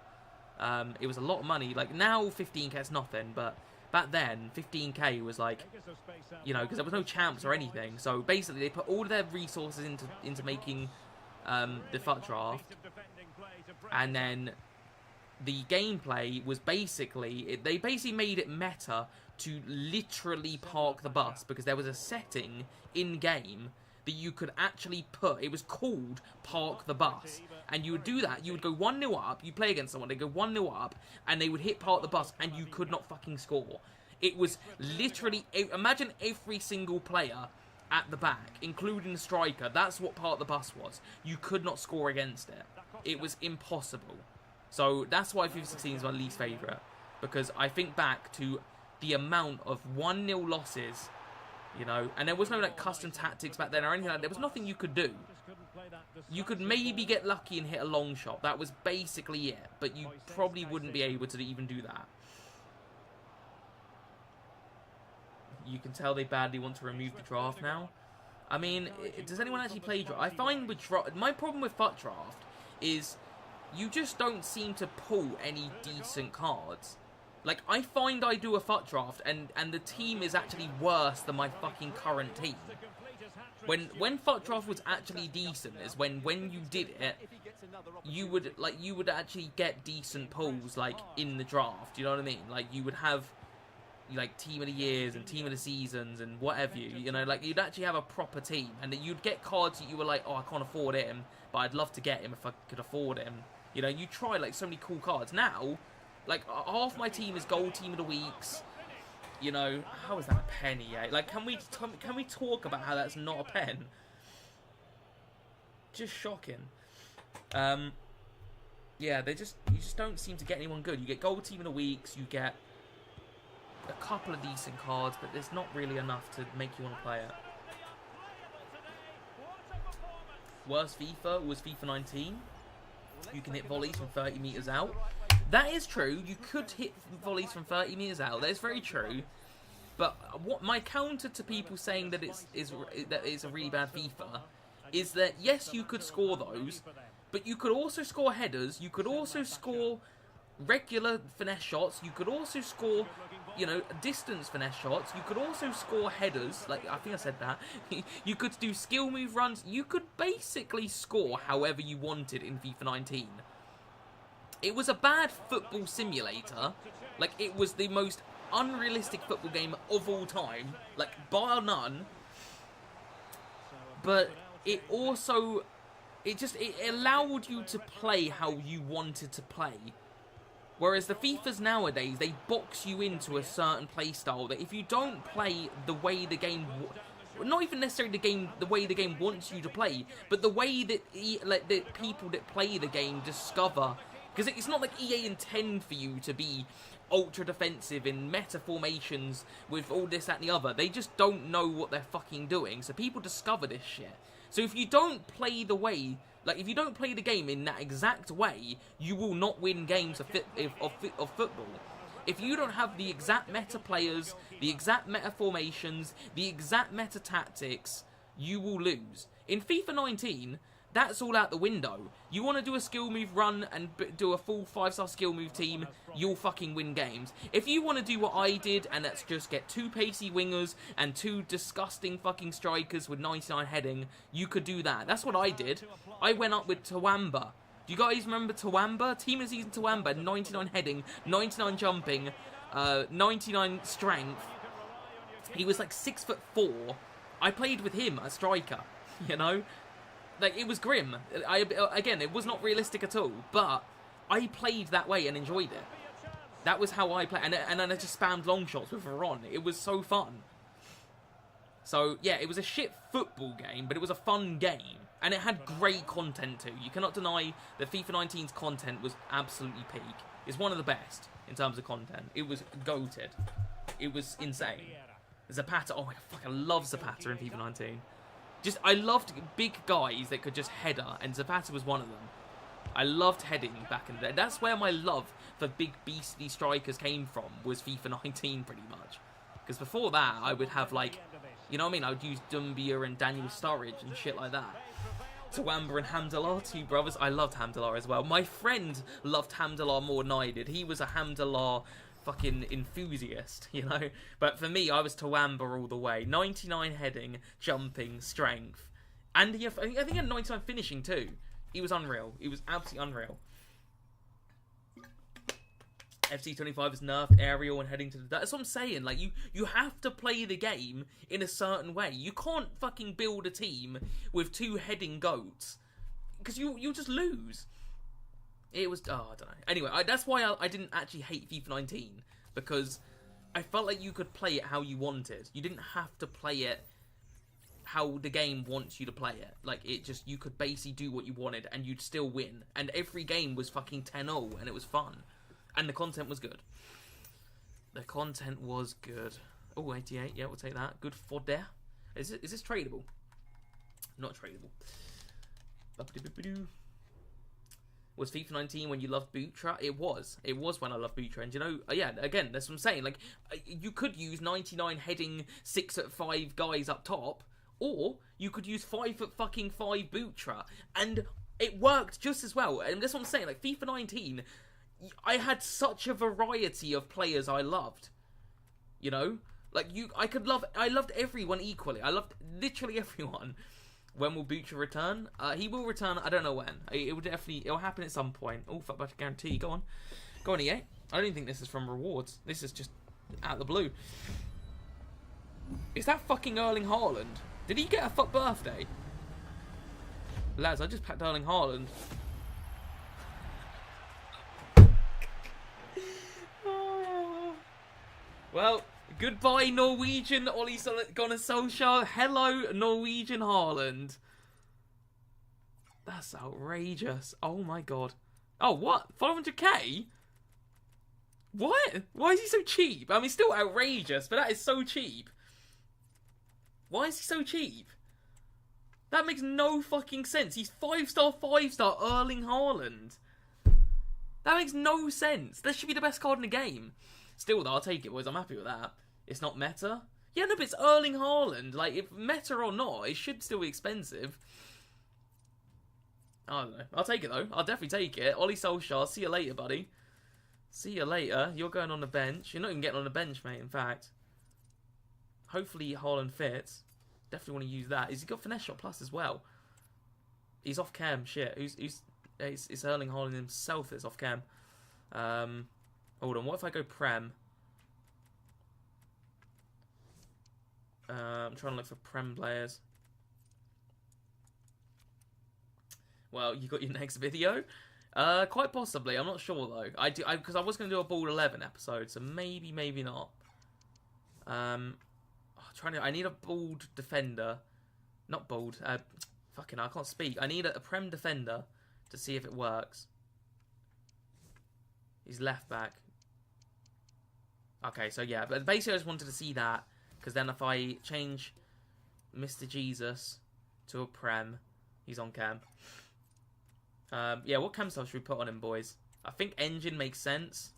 It was a lot of money. Like, now 15k is nothing, but back then 15k was like, you know, because there was no champs or anything. So basically they put all of their resources into making the FUT Draft, and then the gameplay was basically, they basically made it meta to literally park the bus, because there was a setting in-game that you could actually put, it was called Park the Bus, and you would do that, you would go 1-0 up, you play against someone, they go 1-0 up, and they would hit Park the Bus, and you could not fucking score. It was literally, imagine every single player at the back, including the striker, that's what Park the Bus was. You could not score against it. It was impossible. So that's why FIFA 16 is my least favourite, because I think back to the amount of 1-0 losses, you know, and there was no like custom tactics back then or anything like that. There was nothing you could do. You could maybe get lucky and hit a long shot. That was basically it, but you probably wouldn't be able to even do that. You can tell they badly want to remove the draft now. I mean, does anyone actually play draft? I find with draft, my problem with FUT Draft is you just don't seem to pull any decent cards. Like, I find I do a FUT Draft, and the team is actually worse than my fucking current team. When FUT Draft was actually decent is when you did it, you would actually get decent pulls, like, in the draft, you know what I mean? Like, you would have, like, Team of the Years and Team of the Seasons and whatever, you know, like, you'd actually have a proper team, and that you'd get cards that you were like, oh, I can't afford him, but I'd love to get him if I could afford him. You know, you try, like, so many cool cards. Now, like, half my team is Gold Team of the Weeks. You know, how is that a penny, eh? Like, can we talk about how that's not a pen? Just shocking. Yeah, you just don't seem to get anyone good. You get Gold Team of the Weeks, you get a couple of decent cards, but there's not really enough to make you want to play it. Worst FIFA was FIFA 19. You can hit volleys from 30 metres out. That is true. You could hit volleys from 30 metres out. That is very true. But what my counter to people saying that it's a really bad FIFA is that, yes, you could score those, but you could also score headers. You could also score regular finesse shots. You could also score, you know, distance finesse shots. You could also score headers. Like, I think I said that. You could do skill move runs. You could basically score however you wanted in FIFA 19. It was a bad football simulator. Like, it was the most unrealistic football game of all time. Like, bar none. But it also, it allowed you to play how you wanted to play. Whereas the FIFAs nowadays, they box you into a certain play style that if you don't play the way the game, not even necessarily the way the game wants you to play, but the way that the people that play the game discover, because it's not like EA intend for you to be ultra defensive in meta formations with all this, that, and the other. They just don't know what they're fucking doing. So people discover this shit. So if you don't play the way, like, if you don't play the game in that exact way, you will not win games of football. If you don't have the exact meta players, the exact meta formations, the exact meta tactics, you will lose. In FIFA 19, that's all out the window. You want to do a skill move run and do a full 5-star skill move team, you'll fucking win games. If you want to do what I did, and let's just get 2 pacey wingers and 2 disgusting fucking strikers with 99 heading, you could do that. That's what I did. I went up with Tawamba. Do you guys remember Tawamba? Team of the Season Tawamba, 99 heading, 99 jumping, 99 strength. He was like 6'4". I played with him, a striker, you know? Like, it was grim. Again, it was not realistic at all, but I played that way and enjoyed it. That was how I played, and then I just spammed long shots with VERON. It was so fun. So, yeah, it was a shit football game, but it was a fun game. And it had great content too. You cannot deny that FIFA 19's content was absolutely peak. It's one of the best in terms of content. It was goated. It was insane. Zapata, oh my god, fuck, I love Zapata in FIFA 19. I loved big guys that could just header, and Zapata was one of them. I loved heading back in the day. That's where my love for big beastly strikers came from, was FIFA 19 pretty much. Because before that, I would have like, you know what I mean? I would use Dumbia and Daniel Sturridge and shit like that. Tawamba and Hamdallah, two brothers. I loved Hamdallah as well. My friend loved Hamdallah more than I did. He was a Hamdallah fucking enthusiast, you know? But for me, I was Tawamba all the way. 99 heading, jumping, strength. And I think he had 99 finishing too. He was unreal. He was absolutely unreal. FC25 is nerfed aerial and heading to the... That's what I'm saying. Like, you have to play the game in a certain way. You can't fucking build a team with 2 heading goats. Because you'll just lose. It was... Oh, I don't know. Anyway, that's why I didn't actually hate FIFA 19. Because I felt like you could play it how you wanted. You didn't have to play it how the game wants you to play it. Like, it just... You could basically do what you wanted and you'd still win. And every game was fucking 10-0 and it was fun. And the content was good. The content was good. Oh, 88. Yeah, we'll take that. Good fodder. Is this tradable? Not tradable. Was FIFA 19 when you loved Butra? It was. It was when I loved Butra. And you know, yeah, again, that's what I'm saying. Like, you could use 99 heading 6'5" guys up top, or you could use 5'5" Butra, and it worked just as well. And that's what I'm saying. Like, FIFA 19, I had such a variety of players I loved. You know? Like, I loved everyone equally. I loved literally everyone. When will Bucha return? He will return, I don't know when. It'll happen at some point. Oh, fuck, but guarantee. Go on. Go on, EA. I don't even think this is from rewards. This is just out of the blue. Is that fucking Erling Haaland? Did he get a fuck birthday? Lads, I just packed Erling Haaland. Well, goodbye Norwegian Ole Gunnar Solskjaer. Hello Norwegian Haaland. That's outrageous. Oh my god. Oh, what? 500k? What? Why is he so cheap? I mean, still outrageous, but that is so cheap. Why is he so cheap? That makes no fucking sense. He's 5-star Erling Haaland. That makes no sense. That should be the best card in the game. Still, though, I'll take it, boys. I'm happy with that. It's not meta. Yeah, no, but it's Erling Haaland. Like, if meta or not, it should still be expensive. I don't know. I'll take it, though. I'll definitely take it. Ole Solskjaer, see you later, buddy. See you later. You're going on the bench. You're not even getting on the bench, mate, in fact. Hopefully Haaland fits. Definitely want to use that. He's got Finesse Shot Plus as well. He's off cam. Shit. It's Erling Haaland himself that's off cam. Hold on, what if I go Prem? I'm trying to look for Prem players. Well, you got your next video? Quite possibly. I'm not sure though. Because I was going to do a Ball 11 episode, so maybe not. I need a bald defender. Not bald. Fucking, I can't speak. I need a Prem defender to see if it works. He's left back. Okay, so yeah, but basically I just wanted to see that, because then if I change Mr. Jesus to a Prem, he's on cam. Yeah, what cam style should we put on him, boys? I think Engine makes sense.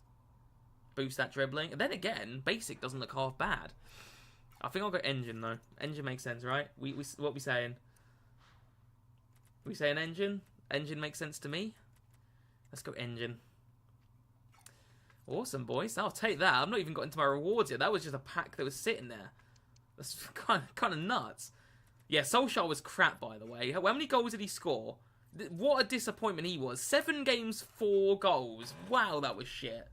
Boost that dribbling. And then again, Basic doesn't look half bad. I think I'll go Engine, though. Engine makes sense, right? What we saying? We saying Engine? Engine makes sense to me. Let's go Engine. Awesome, boys. I'll take that. I've not even got into my rewards yet. That was just a pack that was sitting there. That's kind of nuts. Yeah, Solskjaer was crap, by the way. How many goals did he score? What a disappointment he was. 7 games, 4 goals. Wow, that was shit.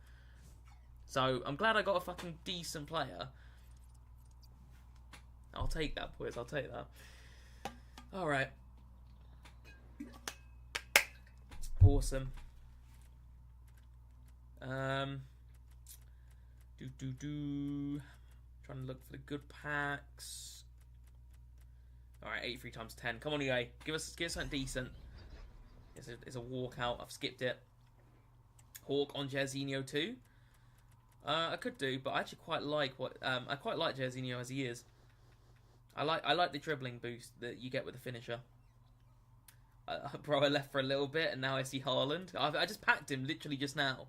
So, I'm glad I got a fucking decent player. I'll take that, boys. I'll take that. Alright. Awesome. Trying to look for the good packs. Alright, 83 times 10. Come on, EA. Give us something decent. It's a walkout. I've skipped it. Hawk on Jairzinho too. I could do, but I actually quite like I quite like Jairzinho as he is. I like the dribbling boost that you get with the finisher. Bro, I left for a little bit, and now I see Haaland. I just packed him literally just now.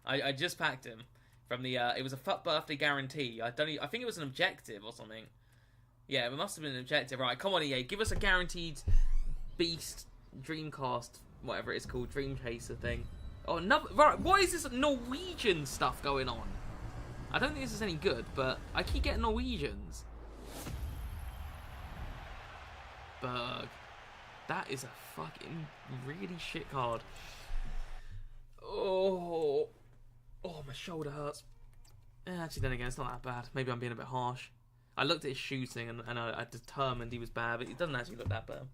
I just packed him from the. It was a FUT birthday guarantee. I think it was an objective or something. Yeah, it must have been an objective. Right, come on, EA, give us a guaranteed beast Dreamcast, whatever it's called, Dream Chaser thing. Oh, no, right. What is this Norwegian stuff going on? I don't think this is any good, but I keep getting Norwegians. Berg. That is a fucking really shit card. Oh, my shoulder hurts. Actually, then again, it's not that bad. Maybe I'm being a bit harsh. I looked at his shooting and I determined he was bad, but he doesn't actually look that bad.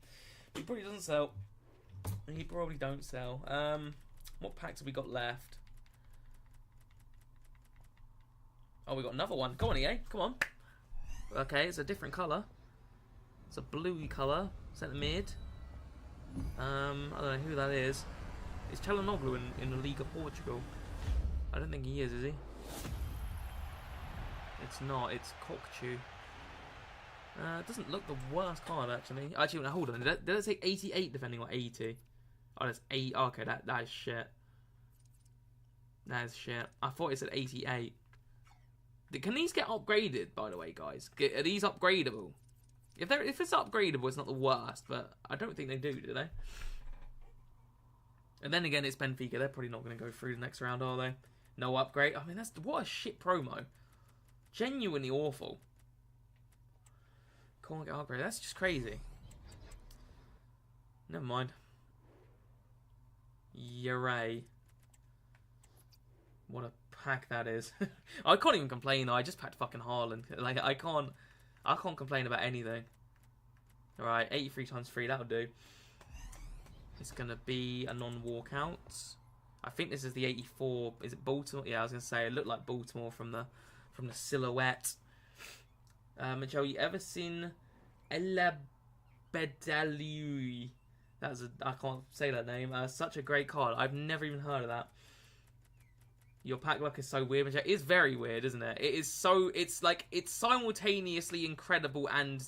He probably doesn't sell. He probably don't sell. What packs have we got left? Oh, we got another one. Come on, EA. Come on. Okay, it's a different colour. It's a bluey colour. Centre mid. I don't know who that is. It's Çalhanoğlu in the League of Portugal. I don't think he is he? It's not. It's Kokchu. It doesn't look the worst card, actually. Actually, no, hold on. Did it say 88 defending or 80? Oh, that's 8. Okay, that is shit. That is shit. I thought it said 88. Can these get upgraded, by the way, guys? Are these upgradable? If it's upgradable, it's not the worst, but I don't think they do they? And then again, it's Benfica. They're probably not going to go through the next round, are they? No upgrade. I mean, what a shit promo. Genuinely awful. Can't get upgraded. That's just crazy. Never mind. Yay. What a pack that is. I can't even complain though. I just packed fucking Haaland. Like I can't complain about anything. Alright, 83 times 3, that'll do. It's gonna be a non-walkout. I think this is the 84. Is it Baltimore? Yeah, I was gonna say it looked like Baltimore from the silhouette. Joey, ever seen Ella Bedaliui? I can't say that name. Such a great card. I've never even heard of that. Your pack luck is so weird. It is very weird, isn't it? It is so. It's like it's simultaneously incredible and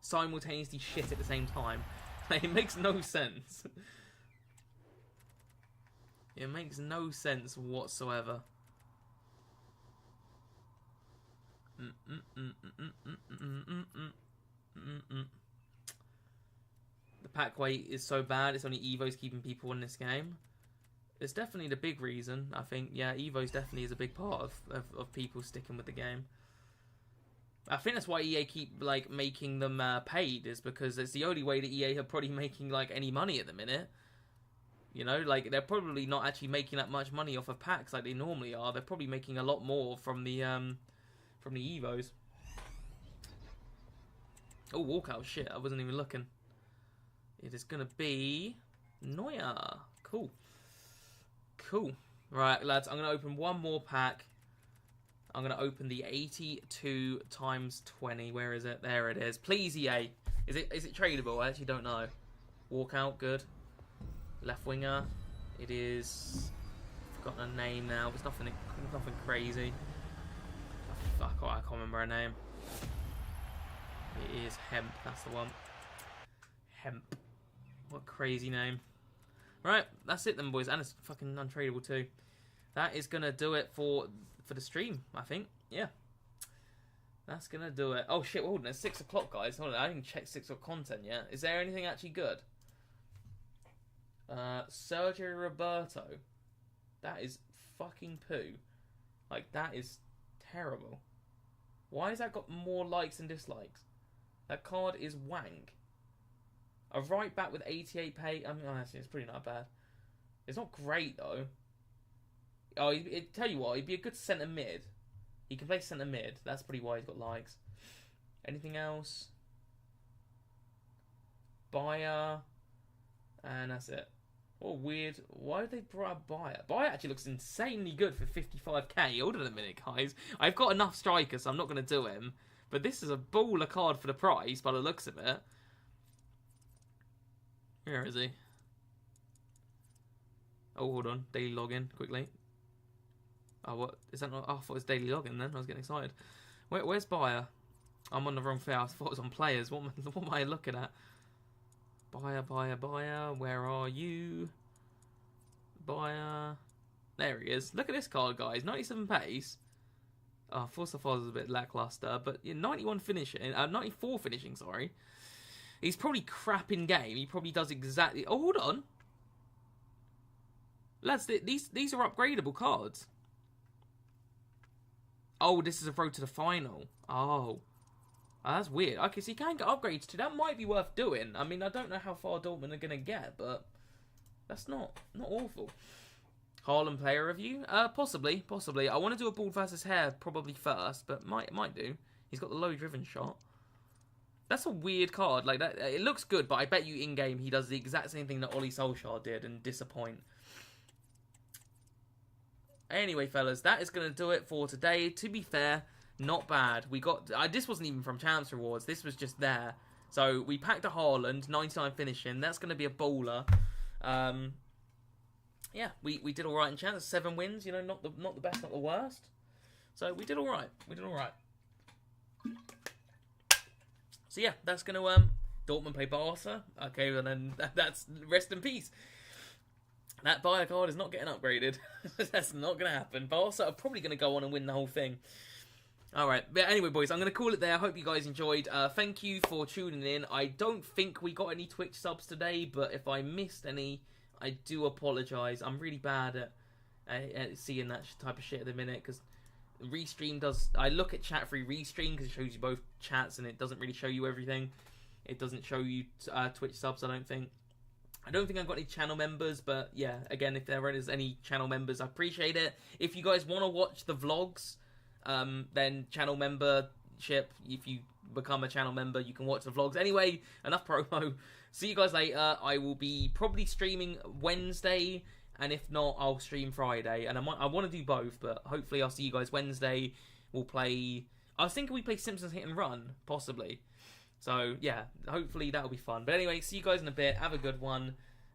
simultaneously shit at the same time. It makes no sense. It makes no sense whatsoever. The pack weight is so bad. It's only Evo's keeping people in this game. It's definitely the big reason. I think, yeah, Evo's definitely is a big part of people sticking with the game. I think that's why EA keep like making them paid, is because it's the only way that EA are probably making like any money at the minute. You know, like they're probably not actually making that much money off of packs like they normally are. They're probably making a lot more from the Evos. Oh, walkout, shit, I wasn't even looking. It is gonna be Neuer. Cool. Cool. Right, lads, I'm gonna open one more pack. I'm going to open the 82 times 20. Where is it? There it is. Please, EA. Is it tradable? I actually don't know. Walkout, good. Left winger. It is... I've forgotten a name now. It's nothing crazy. I can't remember her name. It is Hemp. That's the one. Hemp. What a crazy name. Right, that's it then, boys. And it's fucking untradeable too. That is going to do it for the stream, I think. Yeah. That's going to do it. Oh, shit. Hold on. It's 6 o'clock, guys. Hold on. I didn't check 6 o'clock content yet. Is there anything actually good? Sergio Roberto. That is fucking poo. Like, that is terrible. Why has that got more likes and dislikes? That card is wank. A right back with 88 pay. I mean, honestly, it's pretty not bad. It's not great, though. Oh, tell you what, he'd be a good centre mid. He can play centre mid. That's pretty why he's got likes. Anything else? Bayer. And that's it. What weird. Why did they grab Bayer? Bayer actually looks insanely good for 55k. Hold on a minute, guys. I've got enough strikers, so I'm not going to do him. But this is a baller card for the price, by the looks of it. Where is he? Oh, hold on. Daily login, quickly. Oh, what is that? Not, oh, I thought it was daily login. Then I was getting excited. Where's buyer? I'm on the wrong thing. I thought it was on players. What am I looking at? Buyer. Where are you? Buyer. There he is. Look at this card, guys. 97 pace. Oh, Force of Oz is a bit lackluster, but 91 finishing. 94 finishing. Sorry. He's probably crap in game. He probably does exactly. Oh, hold on. Lads, these are upgradable cards. Oh, this is a road to the final. Oh, that's weird. Okay, so you can get upgrades too. That might be worth doing. I mean, I don't know how far Dortmund are going to get, but that's not awful. Haaland player review? Possibly. I want to do a ball versus hair probably first, but might do. He's got the low driven shot. That's a weird card. Like that, it looks good, but I bet you in game he does the exact same thing that Ole Solskjaer did and disappoint. Anyway, fellas, that is going to do it for today. To be fair, not bad. We got this wasn't even from Chance Rewards. This was just there. So we packed a Haaland, 99 finishing. That's going to be a baller. Yeah, we did all right in Chance. 7 wins. You know, not the best, not the worst. So we did all right. So yeah, that's going to Dortmund play Barca. Okay, and then that's rest in peace. That buyer card is not getting upgraded. That's not going to happen. Barca are probably going to go on and win the whole thing. Alright, but anyway, boys, I'm going to call it there. I hope you guys enjoyed. Thank you for tuning in. I don't think we got any Twitch subs today, but if I missed any, I do apologise. I'm really bad at seeing that type of shit at the minute, because Restream does... I look at chat-free Restream, because it shows you both chats, and it doesn't really show you everything. It doesn't show you Twitch subs, I don't think. I don't think I've got any channel members, but yeah, again, if there is any channel members, I appreciate it. If you guys want to watch the vlogs, then channel membership, if you become a channel member, you can watch the vlogs. Anyway, enough promo. See you guys later. I will be probably streaming Wednesday, and if not, I'll stream Friday. And I want to do both, but hopefully I'll see you guys Wednesday. We'll play... I was thinking we play Simpsons Hit and Run, possibly. So, yeah, hopefully that'll be fun. But anyway, see you guys in a bit. Have a good one.